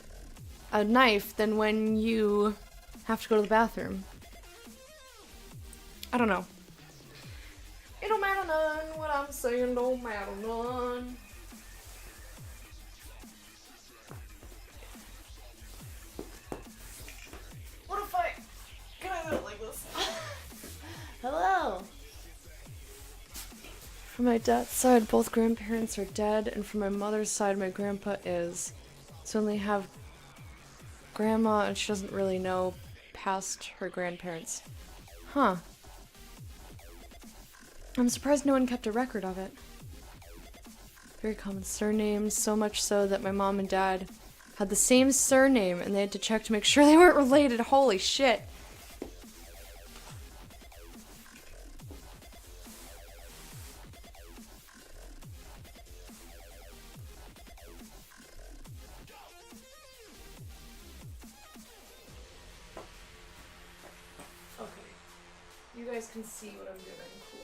a knife than when you have to go to the bathroom? I don't know. It don't matter none, what I'm saying don't matter none. What if I... Can I do it like this? Hello! From my dad's side, both grandparents are dead, and from my mother's side, my grandpa is. So I only have grandma, and she doesn't really know past her grandparents. Huh. I'm surprised no one kept a record of it. Very common surname, so much so that my mom and dad had the same surname and they had to check to make sure they weren't related. Holy shit. Okay. You guys can see what I'm doing. Cool.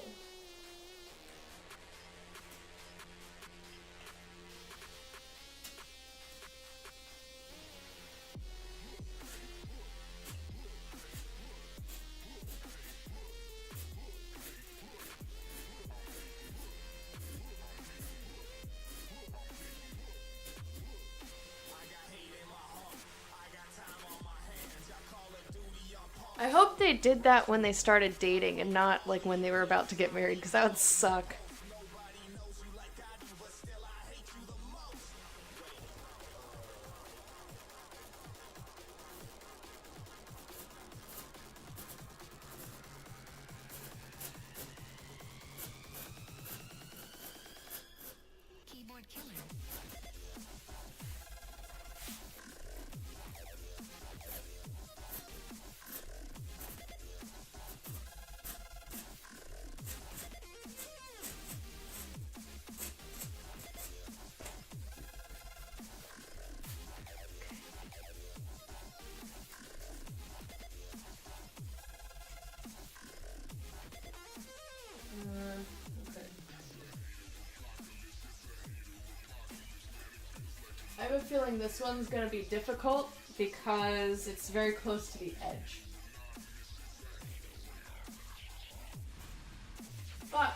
I hope they did that when they started dating and not like when they were about to get married, because that would suck. have a feeling this one's gonna be difficult because it's very close to the edge. But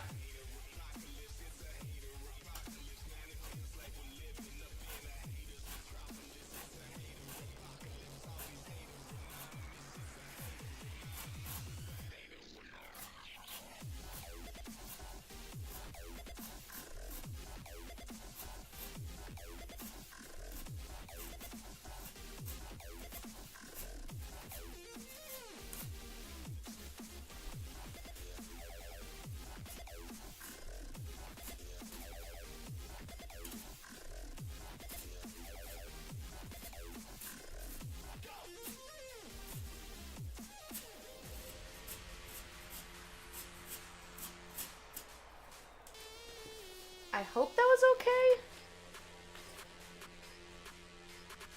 I hope that was okay.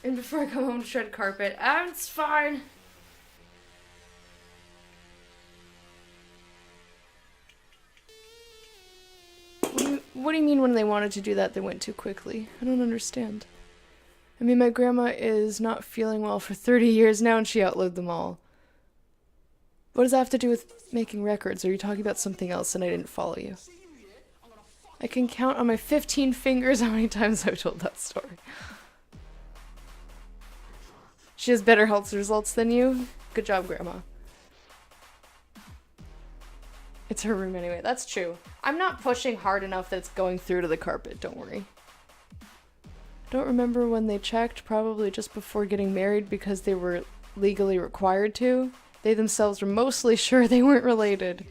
And before I come home to shred carpet, it's fine. What do you mean when they wanted to do that, they went too quickly? I don't understand. I mean, my grandma is not feeling well for 30 years now and she outlived them all. What does that have to do with making records? Are you talking about something else and I didn't follow you? I can count on my 15 fingers how many times I've told that story. She has better health results than you? Good job, Grandma. It's her room anyway. That's true. I'm not pushing hard enough that it's going through to the carpet, don't worry. I don't remember when they checked, probably just before getting married because they were legally required to. They themselves were mostly sure they weren't related,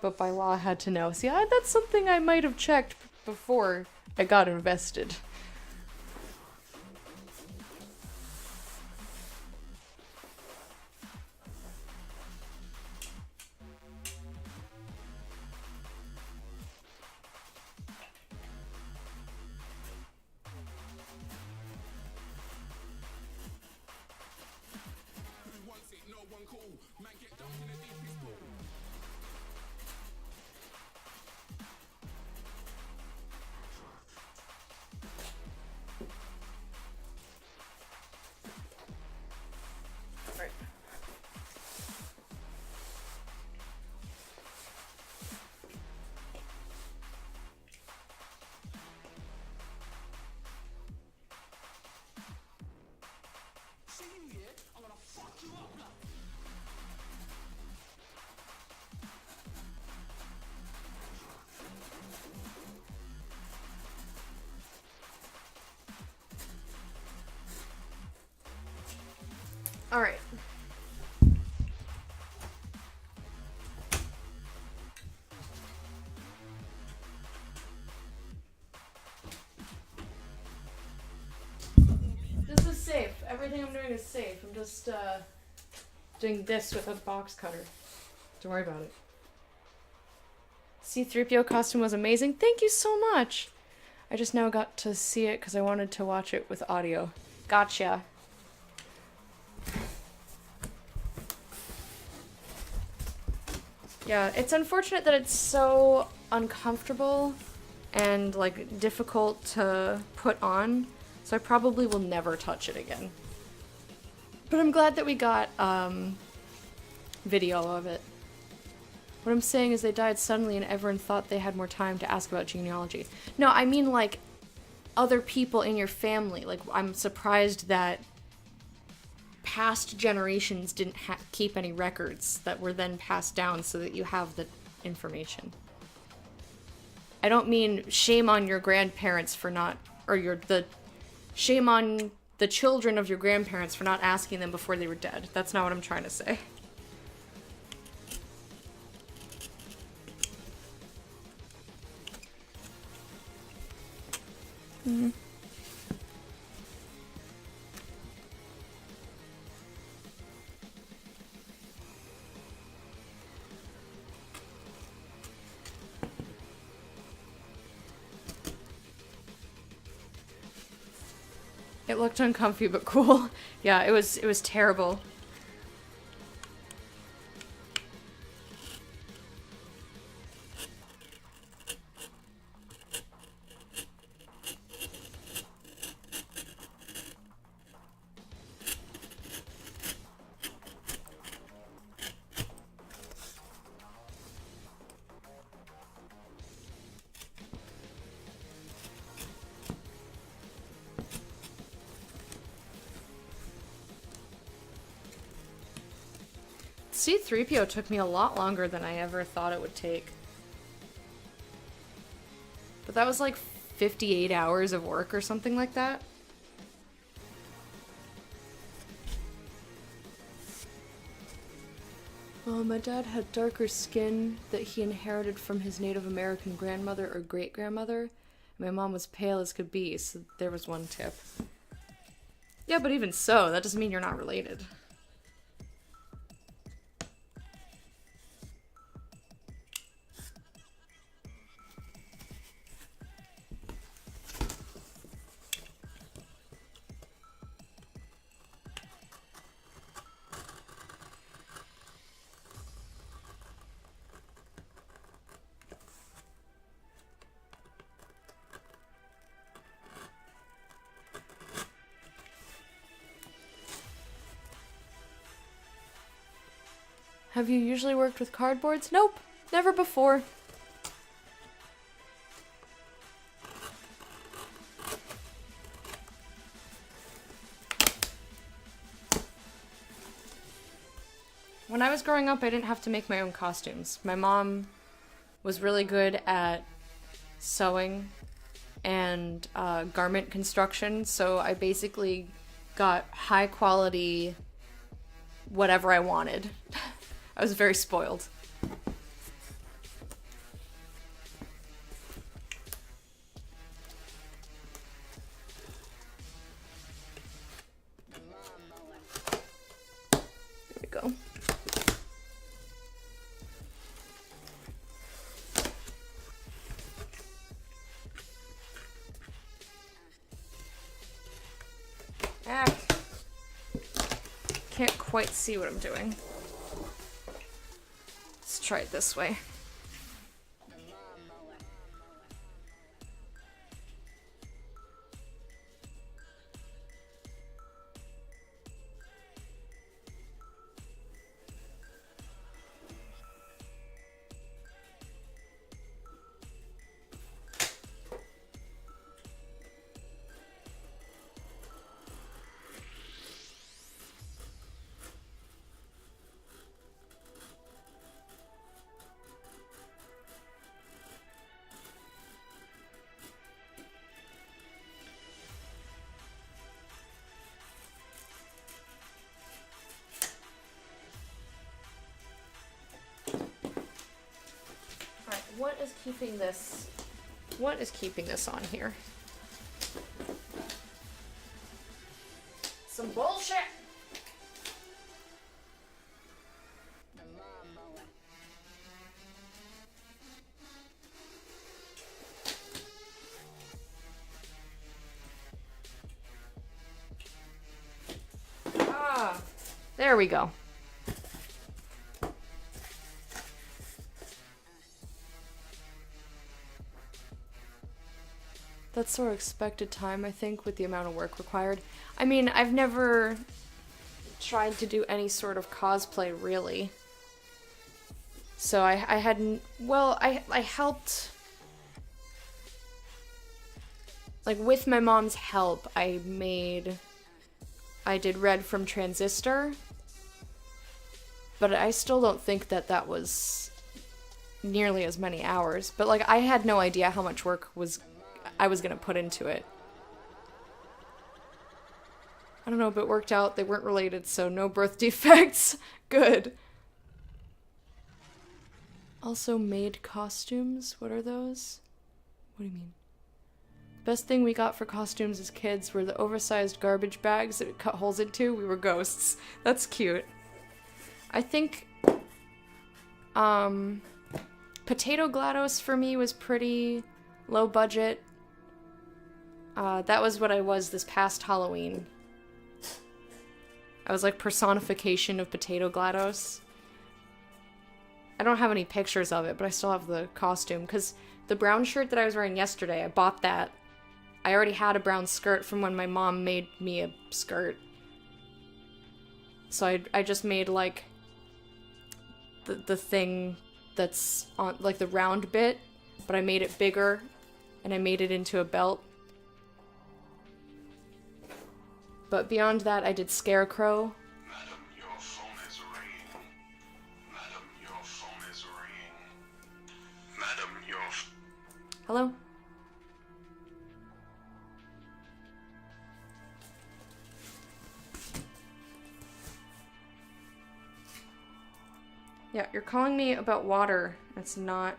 but by law had to know. See, that's something I might have checked before I got invested. Alright. This is safe. Everything I'm doing is safe. I'm just doing this with a box cutter. Don't worry about it. C-3PO costume was amazing. Thank you so much. I just now got to see it because I wanted to watch it with audio. Gotcha. Yeah, it's unfortunate that it's so uncomfortable and, like, difficult to put on, so I probably will never touch it again. But I'm glad that we got, video of it. What I'm saying is they died suddenly and everyone thought they had more time to ask about genealogy. No, I mean, like, other people in your family. Like, I'm surprised that past generations didn't keep any records that were then passed down so that you have the information. I don't mean shame on your grandparents for not, or shame on the children of your grandparents for not asking them before they were dead. That's not what I'm trying to say. Mm-hmm. It looked uncomfy but cool. Yeah, it was terrible. C-3PO took me a lot longer than I ever thought it would take. But that was like 58 hours of work or something like that. Oh, my dad had darker skin that he inherited from his Native American grandmother or great-grandmother. My mom was pale as could be, so there was one tip. Yeah, but even so, that doesn't mean you're not related. Have you usually worked with cardboards? Nope, never before. When I was growing up, I didn't have to make my own costumes. My mom was really good at sewing and garment construction, so I basically got high quality whatever I wanted. I was very spoiled. There we go. Ah. Can't quite see what I'm doing. Let's try it this way. What is keeping this on here? Some bullshit! Ah, there we go. That's sort of expected time, I think, with the amount of work required. I mean, I've never tried to do any sort of cosplay, really. So I hadn't... Well, I helped... Like, with my mom's help, I did Red from Transistor. But I still don't think that that was nearly as many hours. But, like, I had no idea how much work I was gonna put into it. I don't know, but it worked out. They weren't related, so no birth defects. Good. Also made costumes. What are those? What do you mean? Best thing we got for costumes as kids were the oversized garbage bags that it cut holes into. We were ghosts. That's cute. I think Potato GLaDOS for me was pretty low budget. That was what I was this past Halloween. I was like personification of Potato GLaDOS. I don't have any pictures of it, but I still have the costume, because the brown shirt that I was wearing yesterday, I bought that. I already had a brown skirt from when my mom made me a skirt. So I just made, like, the thing that's on, like, the round bit, but I made it bigger, and I made it into a belt. But beyond that, I did Scarecrow. Madam, your phone has rang. Hello? Yeah, you're calling me about water. It's not,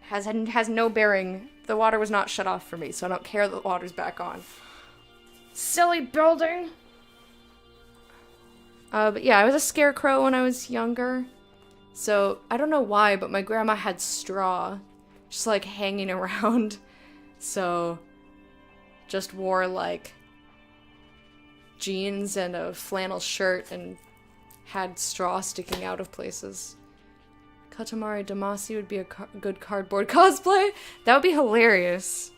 has no bearing. The water was not shut off for me, so I don't care that the water's back on. Silly building! But yeah, I was a scarecrow when I was younger. So, I don't know why, but my grandma had straw just, like, hanging around. So, just wore, like, jeans and a flannel shirt and had straw sticking out of places. Katamari Damacy would be a good cardboard cosplay. That would be hilarious.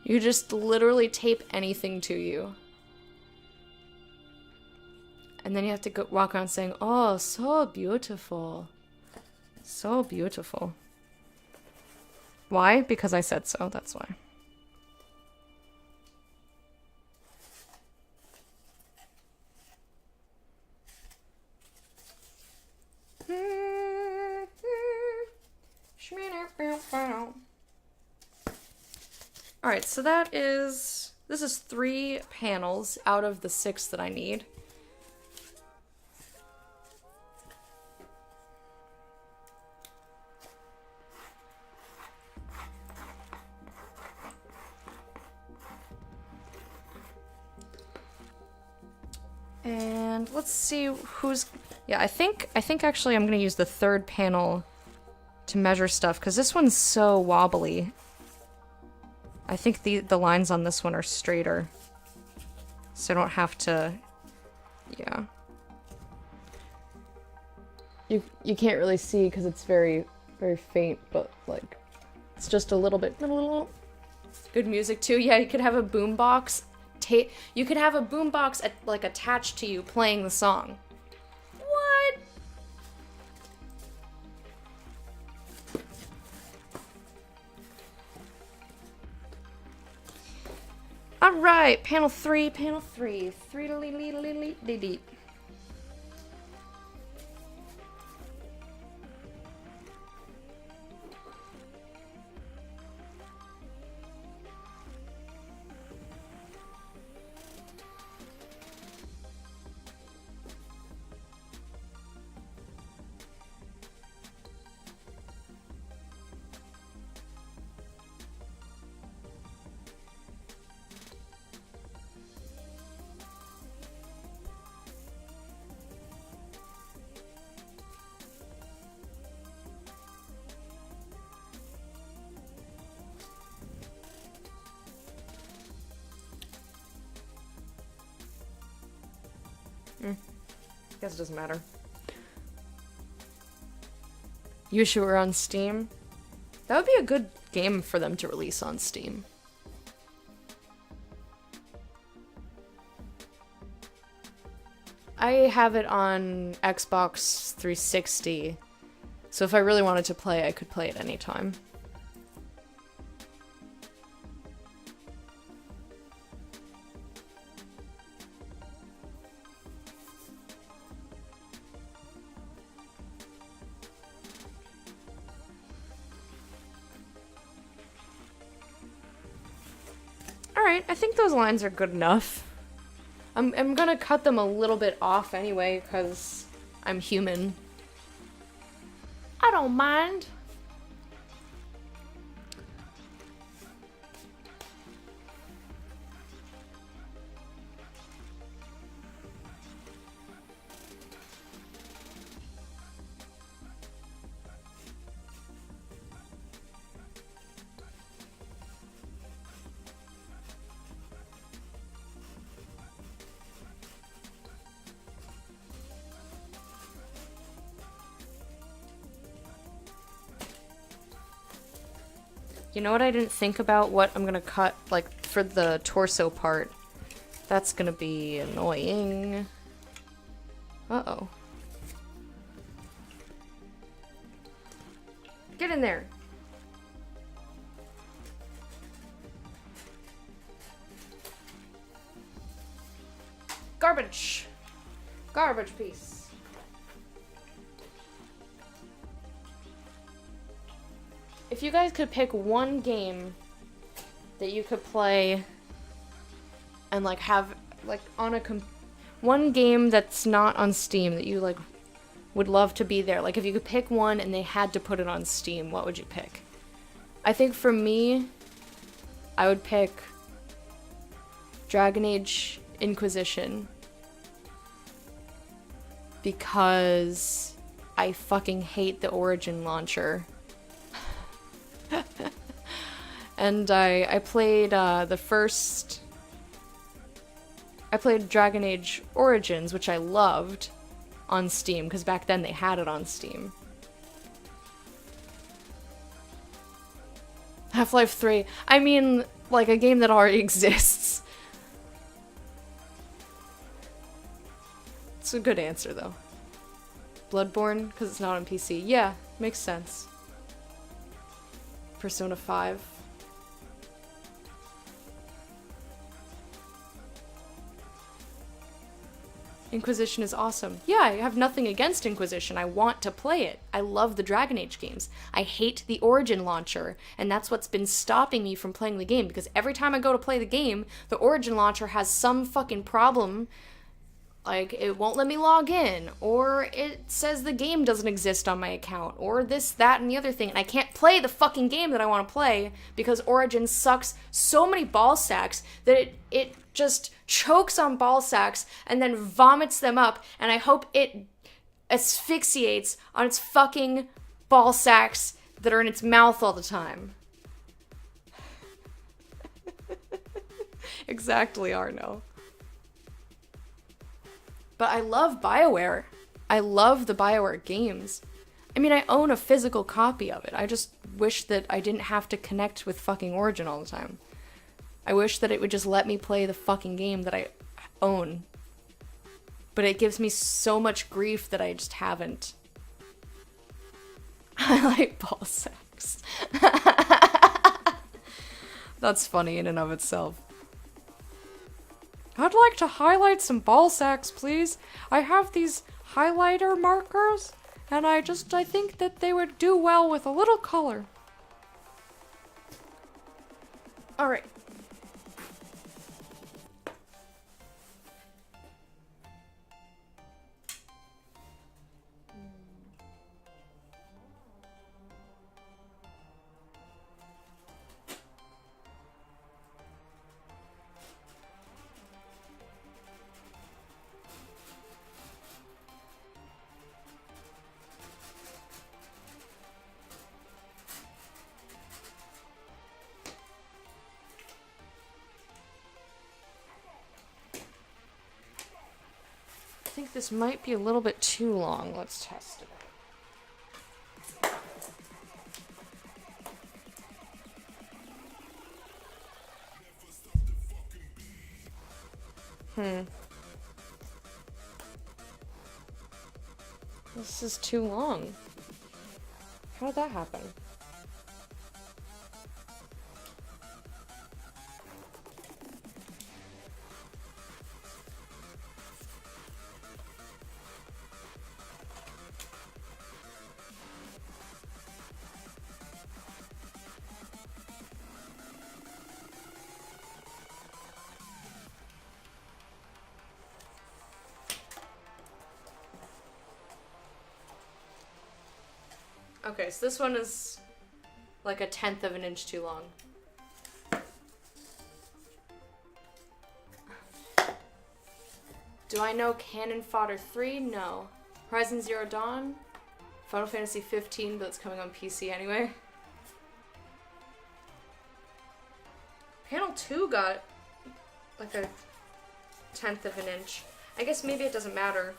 You just literally tape anything to you. And then you have to go walk around saying, "Oh, so beautiful. So beautiful." Why? Because I said so, that's why. Alright, so this is 3 panels out of the 6 that I need. And let's see who's... Yeah, I think actually I'm gonna use the 3rd panel to measure stuff, because this one's so wobbly. I think the lines on this one are straighter. So I don't have to... Yeah. You can't really see because it's very, very faint, but, like, it's just a little bit... Good music, too. Yeah, you could have a boombox... You could have a boombox like attached to you playing the song. What? All right, panel 3. 3 -lee. Guess it doesn't matter. You wish it were on Steam? That would be a good game for them to release on Steam. I have it on Xbox 360, so if I really wanted to play, I could play it anytime. Alright, I think those lines are good enough. I'm gonna cut them a little bit off anyway, because I'm human. I don't mind. You know what I didn't think about? What I'm gonna cut, like, for the torso part. That's gonna be annoying. Uh-oh. Get in there! Garbage! Garbage piece. If you guys could pick one game that you could play and like have like on a one game that's not on Steam that you like would love to be there. Like if you could pick one and they had to put it on Steam, what would you pick? I think for me, I would pick Dragon Age Inquisition because I fucking hate the Origin launcher. And I played I played Dragon Age Origins, which I loved, on Steam, because back then they had it on Steam. Half-Life 3. I mean, like, a game that already exists. It's a good answer, though. Bloodborne, because it's not on PC. Yeah, makes sense. Persona 5. Inquisition is awesome. Yeah, I have nothing against Inquisition. I want to play it. I love the Dragon Age games. I hate the Origin launcher, and that's what's been stopping me from playing the game, because every time I go to play the game, the Origin launcher has some fucking problem. Like, it won't let me log in, or it says the game doesn't exist on my account, or this, that, and the other thing, and I can't play the fucking game that I want to play because Origin sucks so many ball sacks that it just chokes on ball sacks and then vomits them up, and I hope it asphyxiates on its fucking ball sacks that are in its mouth all the time. Exactly, Arno. But I love BioWare. I love the BioWare games. I mean, I own a physical copy of it. I just wish that I didn't have to connect with fucking Origin all the time. I wish that it would just let me play the fucking game that I own. But it gives me so much grief that I just haven't. I like ball sacks. That's funny in and of itself. I'd like to highlight some ball sacks, please. I have these highlighter markers, and I think that they would do well with a little color. Alright. I think this might be a little bit too long. Let's test it. This is too long. How did that happen? Okay, so this one is like 1/10 of an inch too long. Do I know Cannon Fodder 3? No. Horizon Zero Dawn? Final Fantasy 15, but it's coming on PC anyway. Panel 2 got like 1/10 of an inch. I guess maybe it doesn't matter.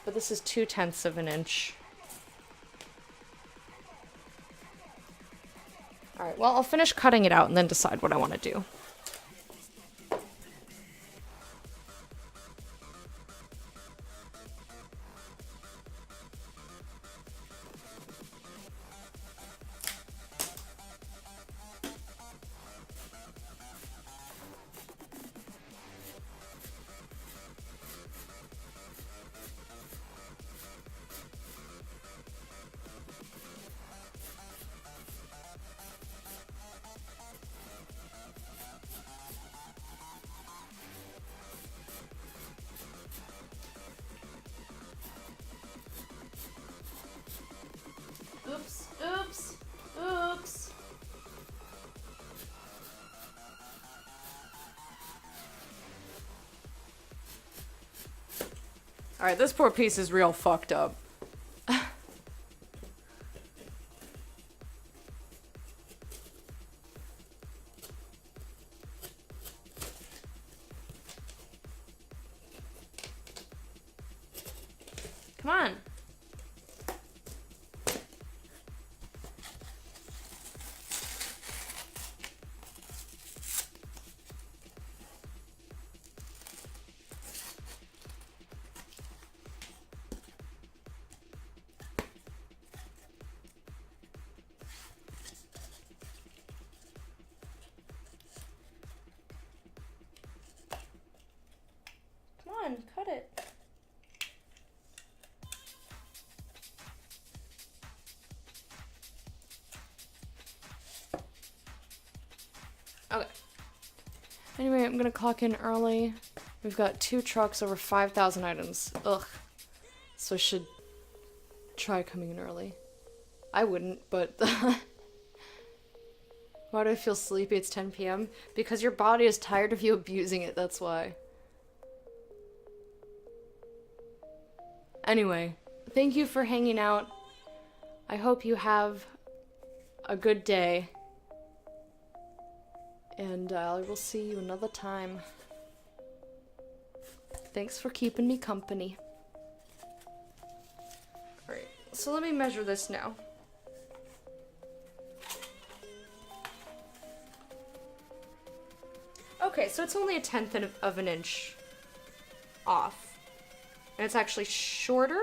But this is 2/10 of an inch. Alright, well, I'll finish cutting it out and then decide what I want to do. Alright, this poor piece is real fucked up. Come on. Come on, cut it. Okay. Anyway, I'm gonna clock in early. We've got 2 trucks, over 5,000 items. Ugh. So I should try coming in early. I wouldn't, but... Why do I feel sleepy? It's 10 p.m. Because your body is tired of you abusing it, that's why. Anyway, thank you for hanging out. I hope you have a good day. And I will see you another time. Thanks for keeping me company. Alright, so let me measure this now. Okay, so it's only 1/10 of an inch off. And it's actually shorter?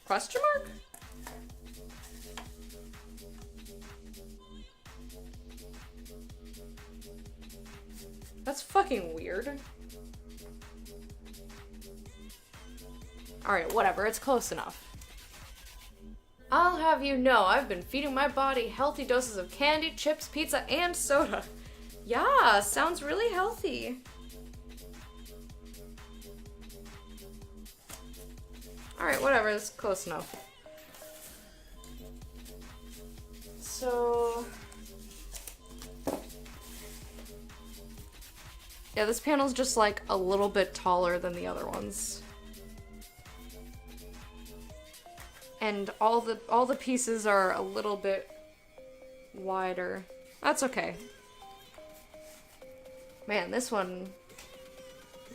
Question mark? That's fucking weird. Alright, whatever, it's close enough. I'll have you know, I've been feeding my body healthy doses of candy, chips, pizza, and soda. Yeah, sounds really healthy. Alright, whatever, it's close enough. So... yeah, this panel's just like a little bit taller than the other ones. And all the pieces are a little bit wider. That's okay. Man, this one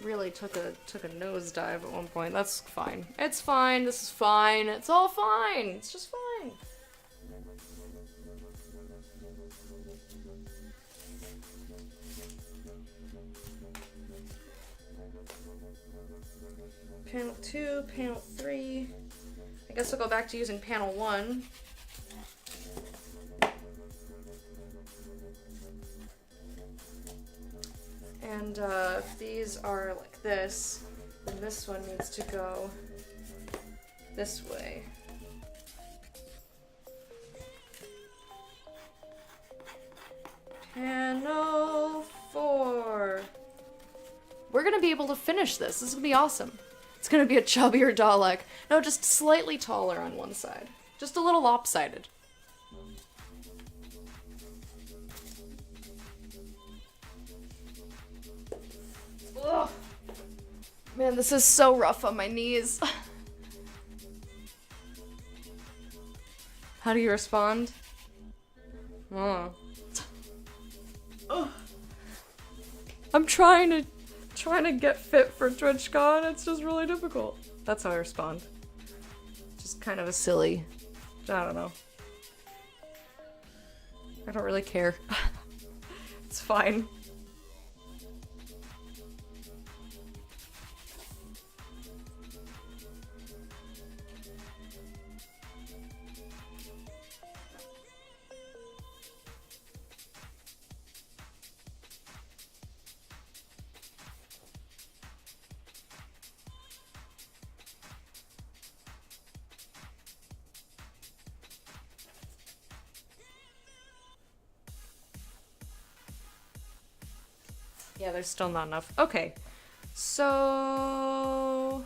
really took a nosedive at one point. That's fine. It's fine. This is fine. It's all fine. It's just fine. Panel 2, panel 3. I guess I'll go back to using panel 1. And if these are like this, then this one needs to go this way. Panel 4. We're gonna be able to finish this. This is gonna be awesome. It's gonna be a chubbier Dalek. No, just slightly taller on one side. Just a little lopsided. Ugh. Man, this is so rough on my knees. How do you respond? Oh. Ugh. I'm trying to get fit for TwitchCon. It's just really difficult. That's how I respond. Just kind of a silly, I don't know. I don't really care. It's fine. Yeah, there's still not enough. Okay, so...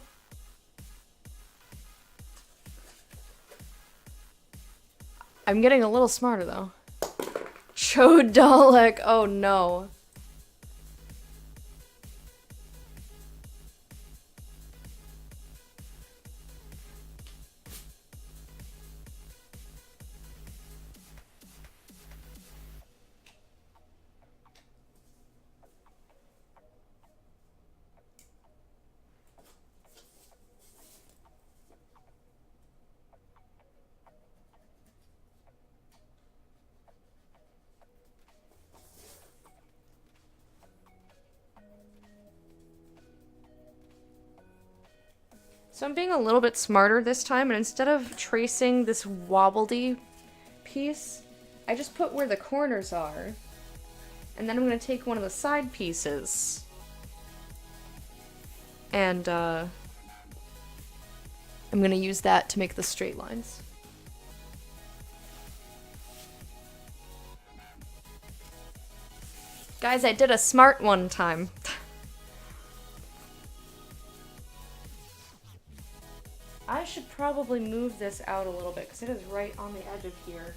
I'm getting a little smarter, though. Dalek. Oh, no. So I'm being a little bit smarter this time, and instead of tracing this wobbledy piece, I just put where the corners are. And then I'm going to take one of the side pieces. And I'm going to use that to make the straight lines. Guys, I did a smart one time. I should probably move this out a little bit because it is right on the edge of here.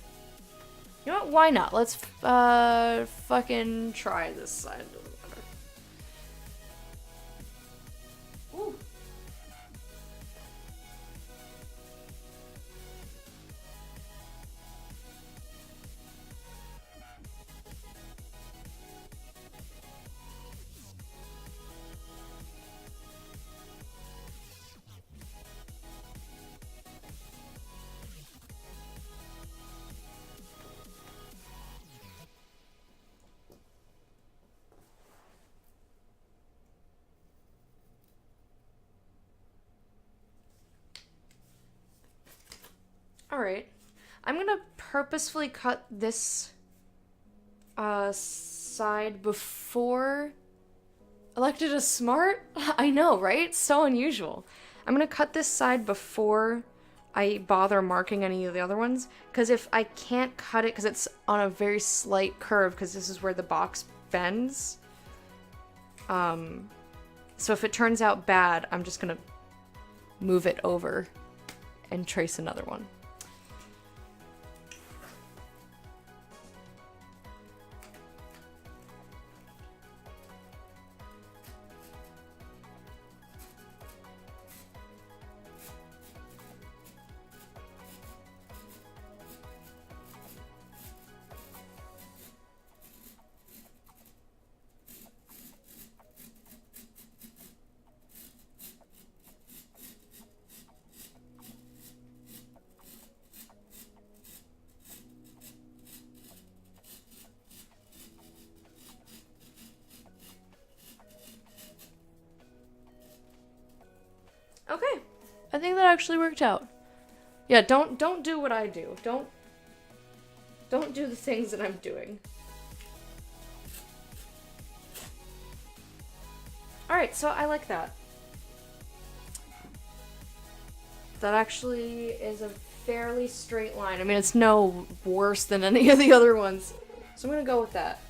You know what? Why not? Let's fucking try this side. Doesn't matter. Ooh. Alright. I'm gonna purposefully cut this side before elected as smart? I know, right? So unusual. I'm gonna cut this side before I bother marking any of the other ones, because if I can't cut it because it's on a very slight curve, because this is where the box bends, so if it turns out bad, I'm just gonna move it over and trace another one. Okay, I think that actually worked out. Yeah, don't do what I do. Don't do the things that I'm doing. Alright, so I like that. That actually is a fairly straight line. I mean, it's no worse than any of the other ones. So I'm gonna go with that.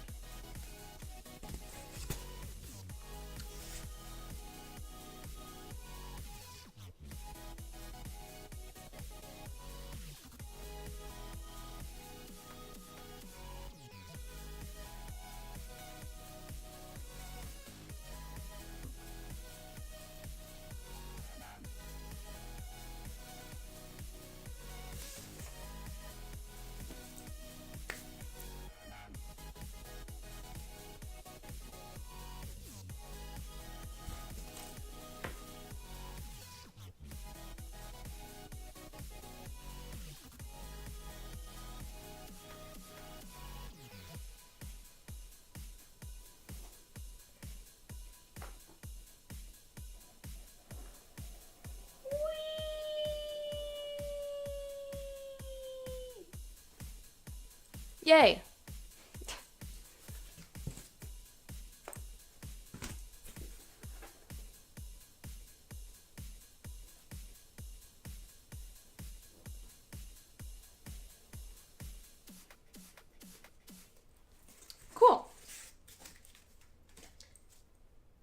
Yay! Cool.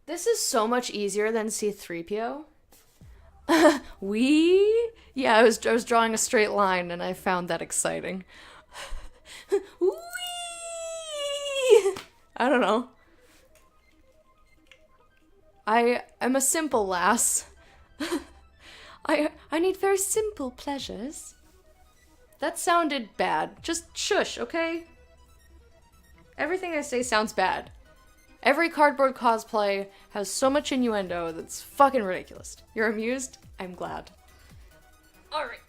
This is so much easier than C-3PO. Yeah, I was drawing a straight line and I found that exciting. Wee! I don't know. I'm a simple lass. I need very simple pleasures. That sounded bad. Just shush, okay? Everything I say sounds bad. Every cardboard cosplay has so much innuendo that's fucking ridiculous. You're amused? I'm glad. Alright.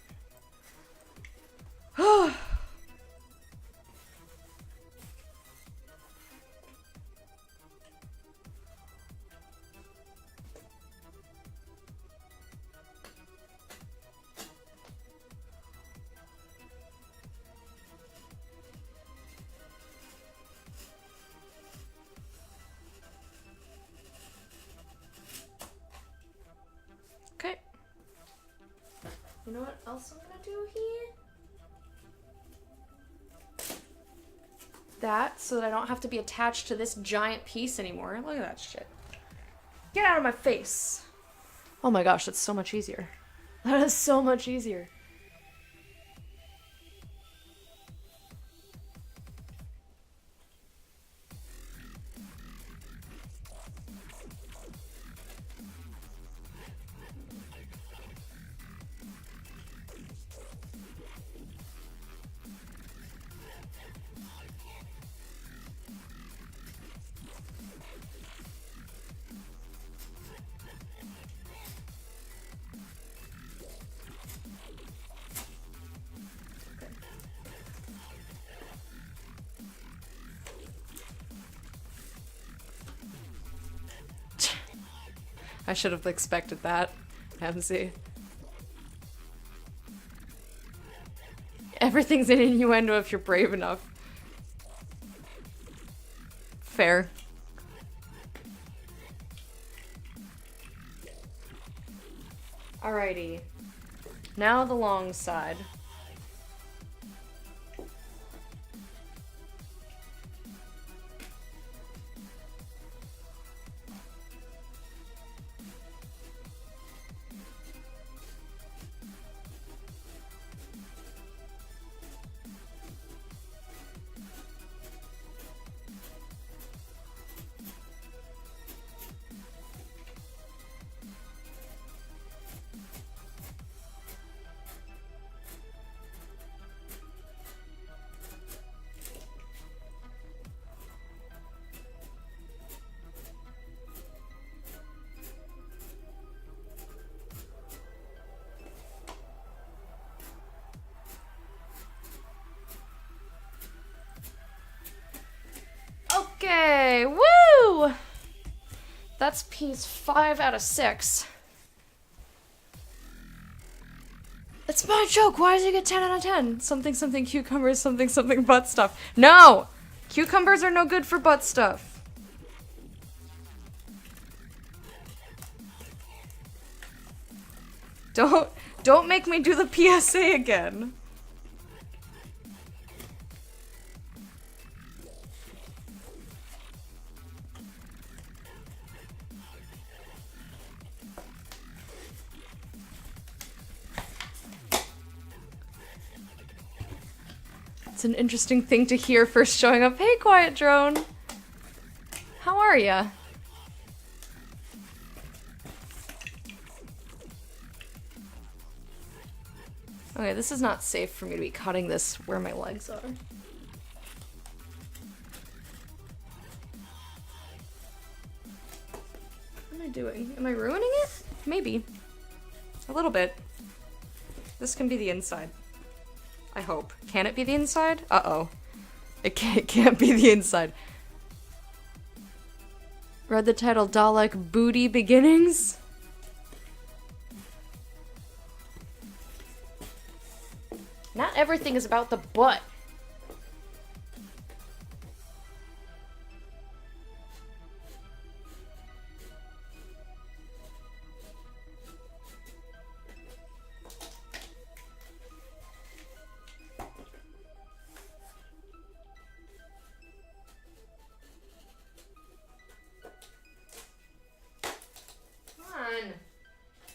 know what else I'm gonna do here? That, so that I don't have to be attached to this giant piece anymore. Look at that shit. Get out of my face. Oh my gosh, that's so much easier. That is so much easier. I should have expected that, MC. Everything's an innuendo if you're brave enough. Fair. Alrighty. Now the long side. Okay, woo! That's piece 5 out of 6. It's my joke. Why does it get 10 out of 10? Something, something cucumbers, something, something butt stuff. No! Cucumbers are no good for butt stuff. Don't make me do the PSA again. It's an interesting thing to hear first showing up. Hey, Quiet Drone. How are ya? Okay, this is not safe for me to be cutting this where my legs are. What am I doing? Am I ruining it? Maybe. A little bit. This can be the inside. I hope. Can it be the inside? Uh-oh. It can't be the inside. Read the title Dalek Booty Beginnings? Not everything is about the butt.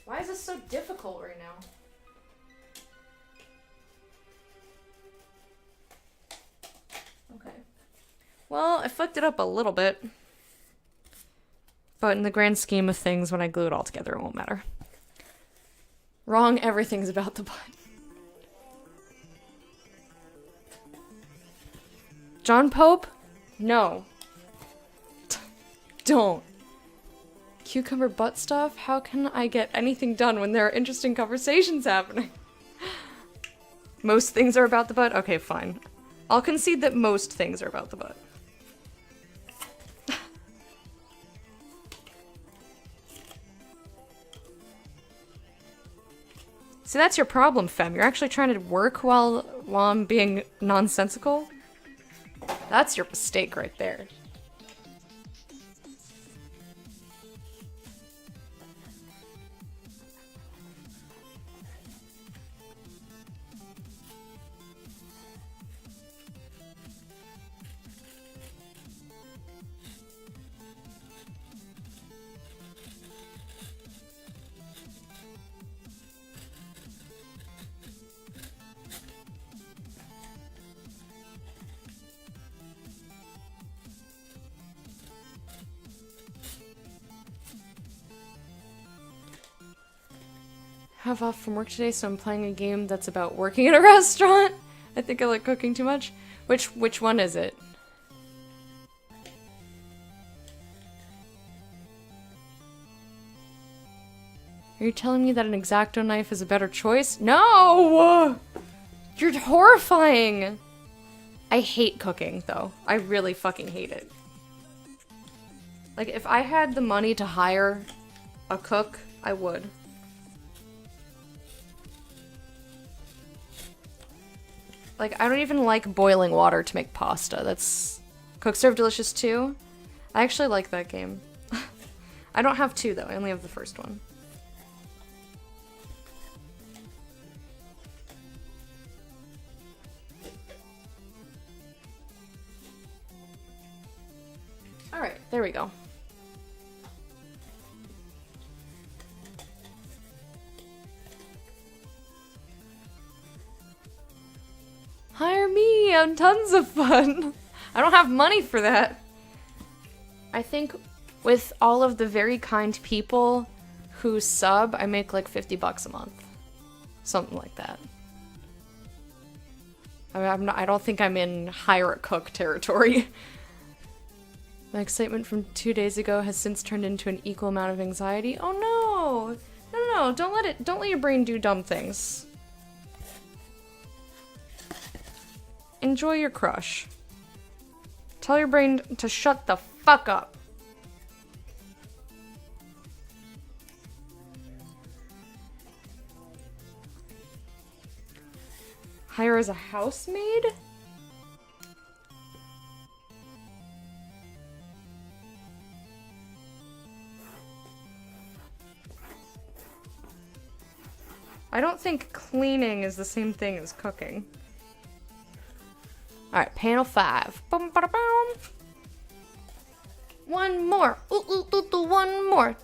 Why is this so difficult right now? Okay. Well, I fucked it up a little bit. But in the grand scheme of things, when I glue it all together, it won't matter. Wrong, everything's about the butt. John Pope? No. Don't. Cucumber butt stuff? How can I get anything done when there are interesting conversations happening? Most things are about the butt? Okay, fine. I'll concede that most things are about the butt. See, that's your problem, Fem. You're actually trying to work while I'm being nonsensical? That's your mistake right there. have off from work today, so I'm playing a game that's about working at a restaurant. I think I like cooking too much. Which one is it? Are you telling me that an X-Acto knife is a better choice? No! You're horrifying! I hate cooking, though. I really fucking hate it. Like, if I had the money to hire a cook, I would. Like, I don't even like boiling water to make pasta. That's... Cook Serve Delicious 2? I actually like that game. I don't have 2, though. I only have the first one. Alright, there we go. Hire me! I'm tons of fun! I don't have money for that. I think with all of the very kind people who sub, I make like $50 a month. Something like that. I don't think I'm in hire a cook territory. My excitement from 2 days ago has since turned into an equal amount of anxiety. Oh no! No, don't let your brain do dumb things. Enjoy your crush. Tell your brain to shut the fuck up. Hire as a housemaid? I don't think cleaning is the same thing as cooking. Alright, panel 5. Bum, bada, bum. One more. One more.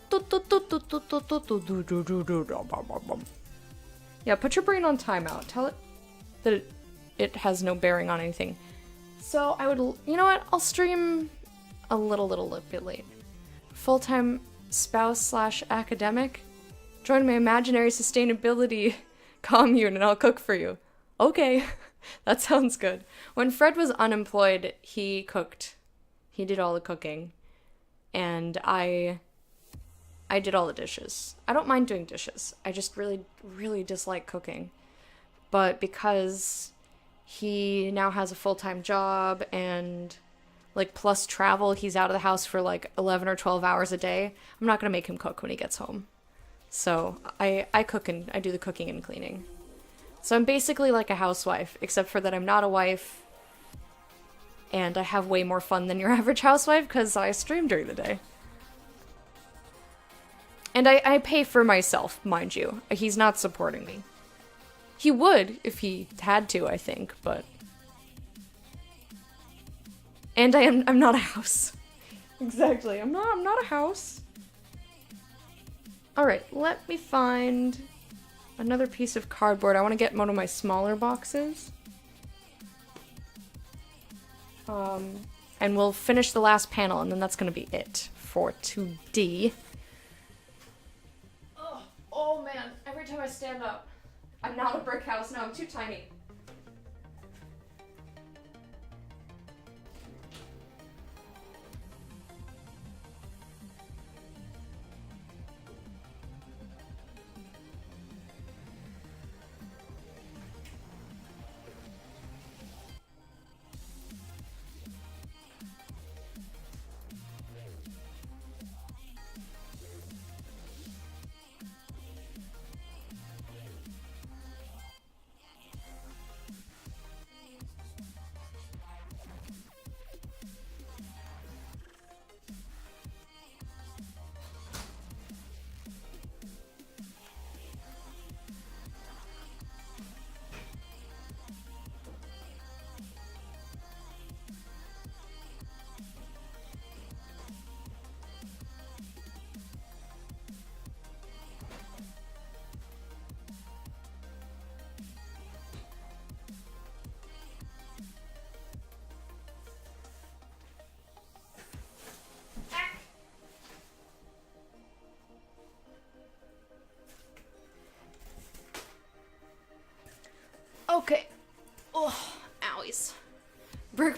Yeah, put your brain on timeout. Tell it that it has no bearing on anything. So I would, you know what? I'll stream a little bit late. Full-time spouse / academic. Join my imaginary sustainability commune and I'll cook for you. Okay, that sounds good. When Fred was unemployed, he cooked. He did all the cooking. And I did all the dishes. I don't mind doing dishes. I just really dislike cooking. But because he now has a full-time job and like plus travel, he's out of the house for like 11 or 12 hours a day. I'm not going to make him cook when he gets home. So I cook and I do the cooking and cleaning. So I'm basically like a housewife, except for that I'm not a wife. And I have way more fun than your average housewife because I stream during the day. And I pay for myself, mind you. He's not supporting me. He would if he had to, I think, but... And I'm not a house. Exactly, I'm not a house. Alright, let me find another piece of cardboard. I want to get one of my smaller boxes. And we'll finish the last panel, and then that's going to be it for 2D. Oh man, every time I stand up, I'm not a brick house. No, I'm too tiny.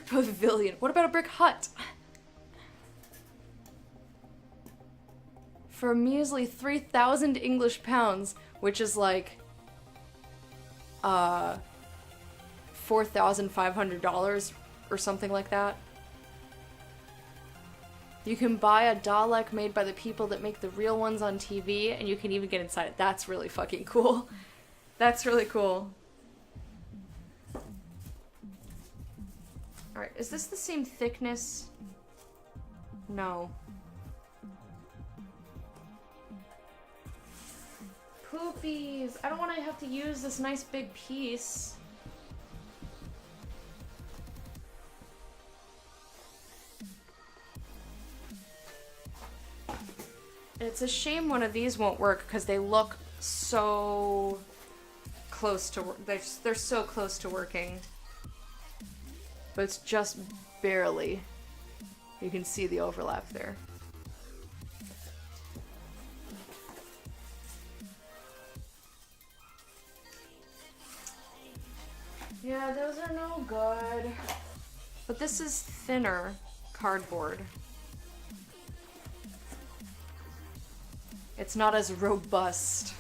pavilion. What about a brick hut? For a measly 3,000 English pounds, which is like, $4,500 or something like that. You can buy a Dalek made by the people that make the real ones on TV, and you can even get inside it. That's really fucking cool. That's really cool. Alright, is this the same thickness? No. Poopies! I don't want to have to use this nice big piece. It's a shame one of these won't work because they look so close to they're so close to working. But it's just barely. You can see the overlap there. Yeah, those are no good. But this is thinner cardboard. It's not as robust.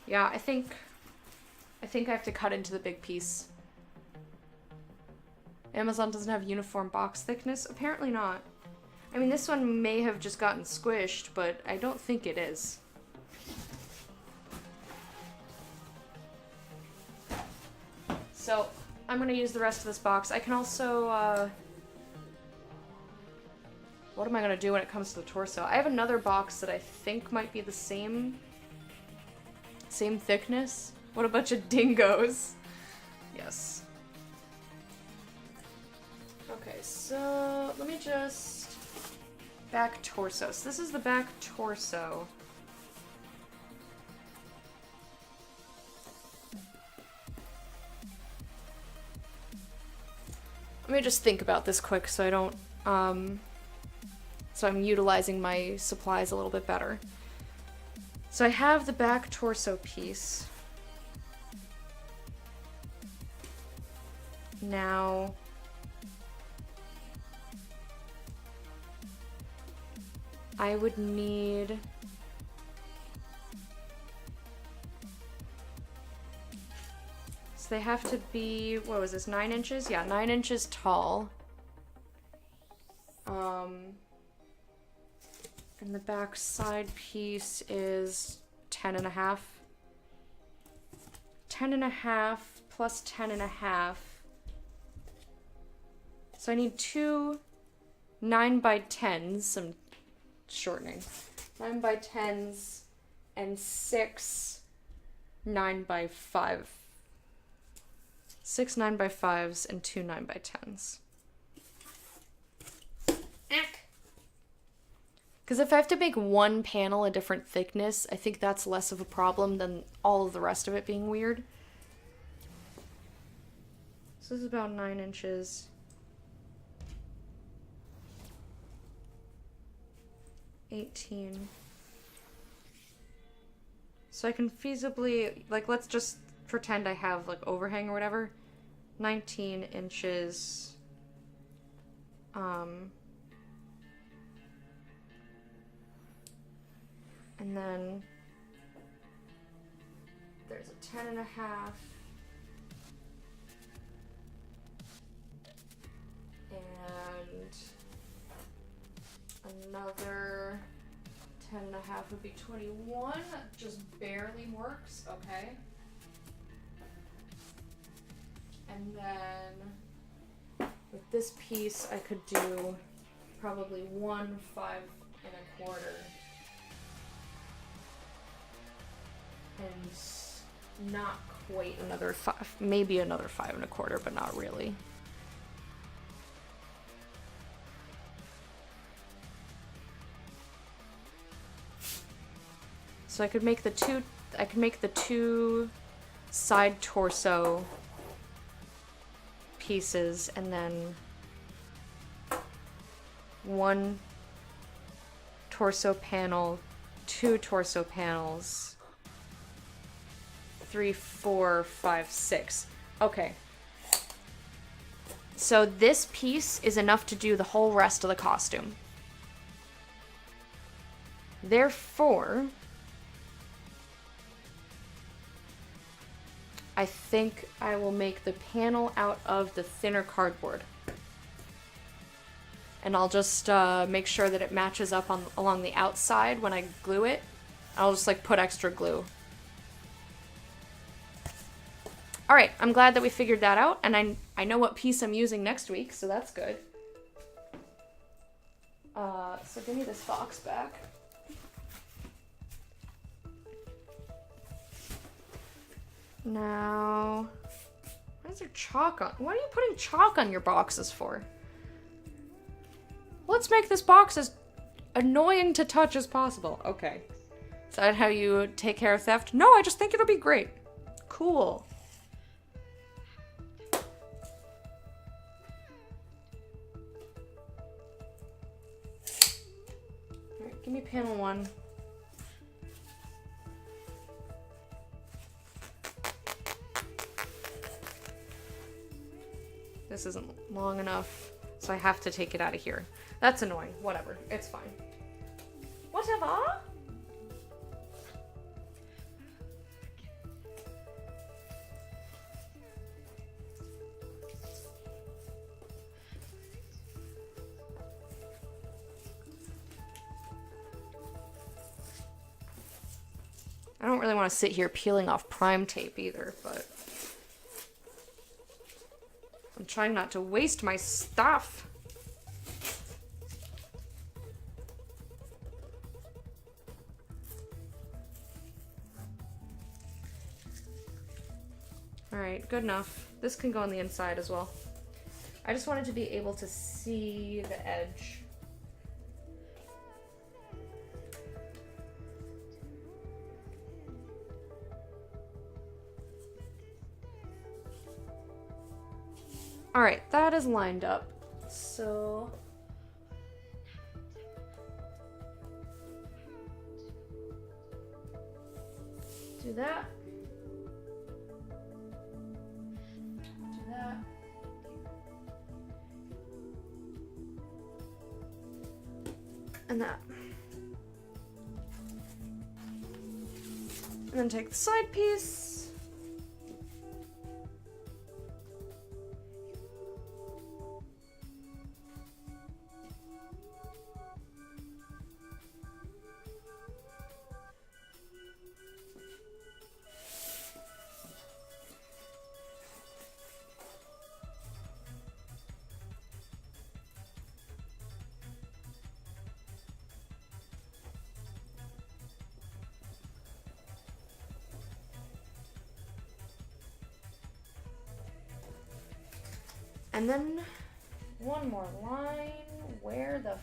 Yeah, I think I have to cut into the big piece. Amazon doesn't have uniform box thickness? Apparently not. I mean, this one may have just gotten squished, but I don't think it is. So, I'm gonna use the rest of this box. I can also, what am I gonna do when it comes to the torso? I have another box that I think might be the same thickness. What a bunch of dingoes. Yes. Okay, so let me just... Back torso. So this is the back torso. Let me just think about this quick so I don't, so I'm utilizing my supplies a little bit better. So I have the back torso piece. Now, I would need... So they have to be, what was this, 9 inches? Yeah, 9 inches tall. And the back side piece is 10.5. 10.5 plus 10.5. So I need 2 9x10s, some shortening. 9x10s and 6 9x5. 6 9x5s and 2 9x10s. Because if I have to make one panel a different thickness, I think that's less of a problem than all of the rest of it being weird. So this is about 9 inches. 18. So I can feasibly, like, let's just pretend I have, like, overhang or whatever. 19 inches. And then there's a 10.5. And another 10.5 would be 21. That just barely works. Okay. And then with this piece, I could do probably 1 5.25. And not quite another 5, maybe another 5.25, but not really. So I could make the two side torso pieces and then 1 torso panel, 2 torso panels, 3, 4, 5, 6. Okay. So this piece is enough to do the whole rest of the costume. Therefore, I think I will make the panel out of the thinner cardboard. And I'll just make sure that it matches up along the outside when I glue it. I'll just like put extra glue. Alright, I'm glad that we figured that out, and I know what piece I'm using next week, so that's good. So give me this box back. Now, why is there chalk on? What are you putting chalk on your boxes for? Let's make this box as annoying to touch as possible. Okay. Is that how you take care of theft? No, I just think it'll be great. Cool. Alright, give me panel 1. This isn't long enough, so I have to take it out of here. That's annoying. Whatever. It's fine. Whatever? I don't really want to sit here peeling off prime tape either, but I'm trying not to waste my stuff. Alright, good enough. This can go on the inside as well. I just wanted to be able to see the edge. Alright, that is lined up. So do that. Do that. And that. And then take the side piece. And then one more line. Where the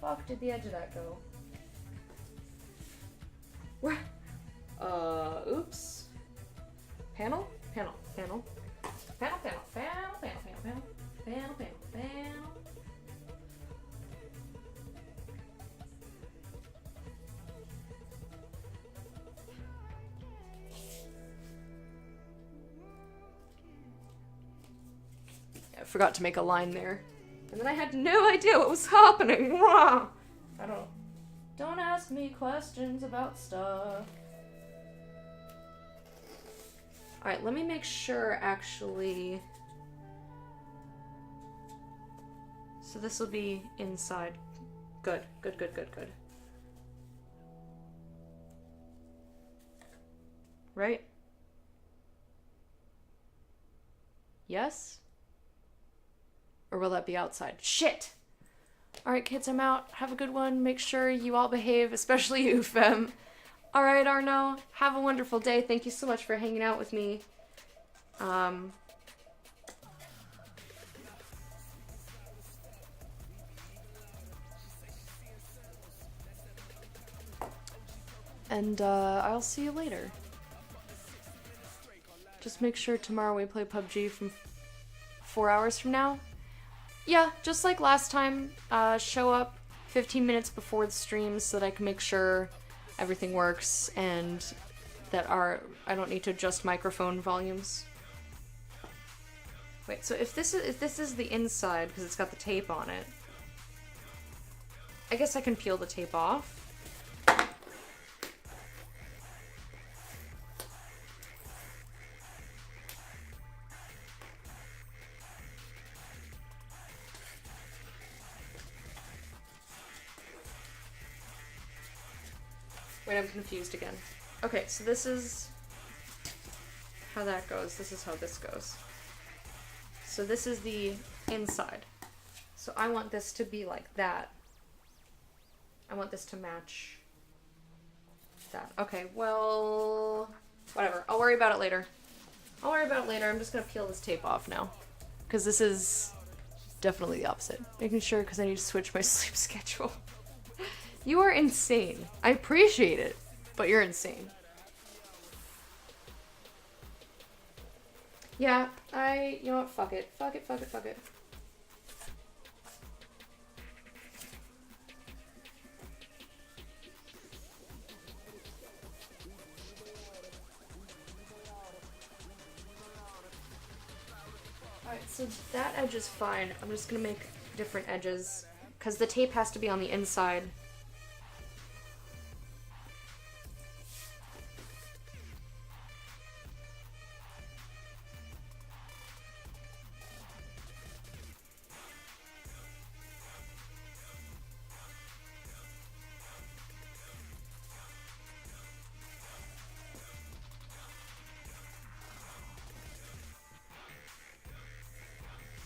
fuck did the edge of that go? Where? Oops. Panel? Panel. Panel. Panel, panel, panel, panel, panel, panel, panel, panel, panel. I forgot to make a line there. And then I had no idea what was happening. I don't ask me questions about stuff. Alright, let me make sure actually. So this will be inside. Good, good, good, good, good. Right? Yes? Or will that be outside? Shit! Alright, kids, I'm out. Have a good one. Make sure you all behave, especially you, Fem. Alright, Arno. Have a wonderful day. Thank you so much for hanging out with me. And I'll see you later. Just make sure tomorrow we play PUBG from 4 hours from now. Yeah, just like last time, show up 15 minutes before the stream so that I can make sure everything works and that I don't need to adjust microphone volumes. Wait, so if this is the inside because it's got the tape on it, I guess I can peel the tape off. Wait, I'm confused again. Okay, so this is how that goes. This is how this goes. So this is the inside. So I want this to be like that. I want this to match that. Okay, well, whatever. I'll worry about it later. I'm just gonna peel this tape off now. Because this is definitely the opposite. Making sure because I need to switch my sleep schedule. You are insane. I appreciate it, but you're insane. Yeah, you know what, fuck it. Fuck it. Alright, so that edge is fine. I'm just gonna make different edges, because the tape has to be on the inside.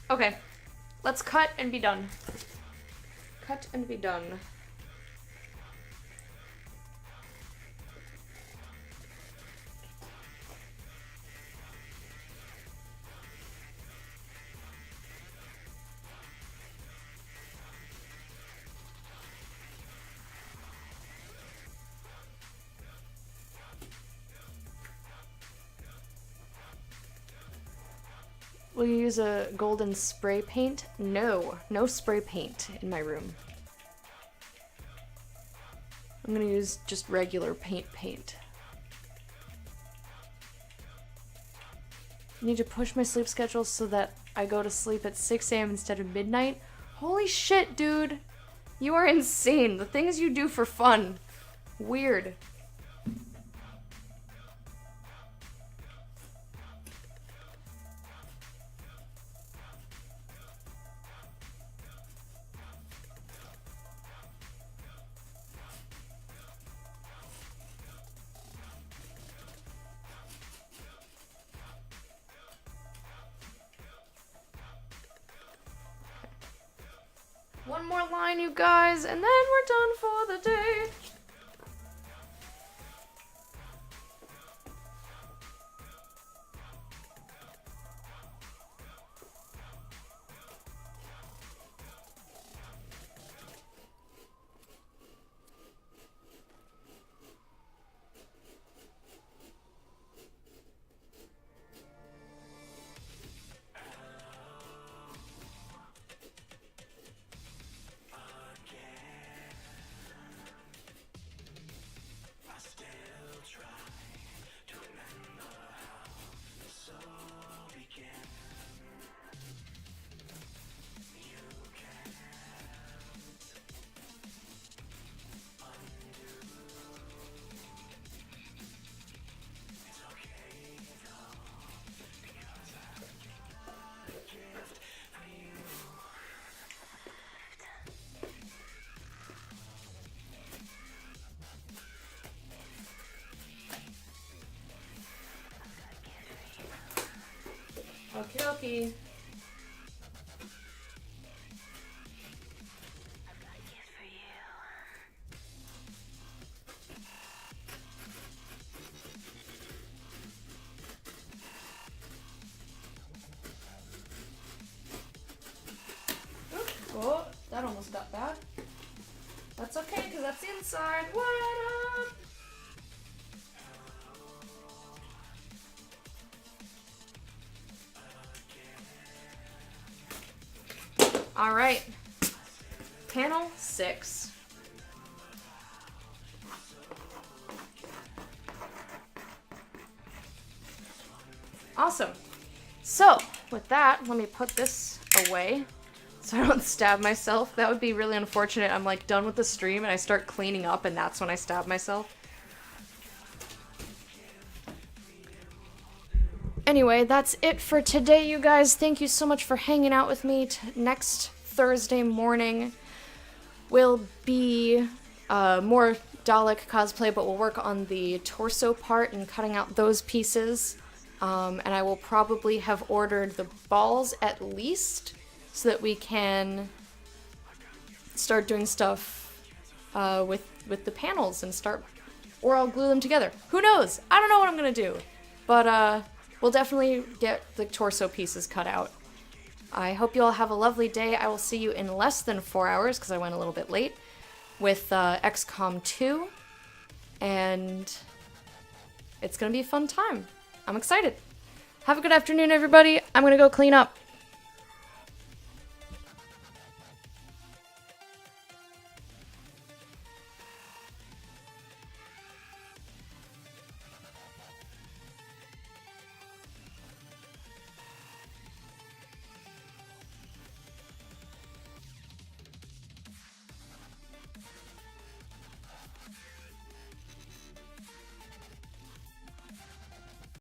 Okay, let's cut and be done. Cut and be done. Will you use a golden spray paint? No, no spray paint in my room. I'm gonna use just regular paint. I need to push my sleep schedule so that I go to sleep at 6 a.m. instead of midnight. Holy shit, dude! You are insane. The things you do for fun. Weird. One more line, you guys, and then we're done for the day. Okie dokie. Oh, that almost got bad. That's okay, because that's the inside. What up? All right. Panel 6. Awesome. So, with that, let me put this away so I don't stab myself. That would be really unfortunate. I'm like done with the stream and I start cleaning up and that's when I stab myself. Anyway, that's it for today, you guys. Thank you so much for hanging out with me. Next Thursday morning will be more Dalek cosplay, but we'll work on the torso part and cutting out those pieces. And I will probably have ordered the balls at least so that we can start doing stuff with the panels and start, or I'll glue them together. Who knows? I don't know what I'm gonna do, but we'll definitely get the torso pieces cut out. I hope you all have a lovely day. I will see you in less than 4 hours because I went a little bit late with XCOM 2, and it's gonna be a fun time. I'm excited. Have a good afternoon, everybody. I'm gonna go clean up.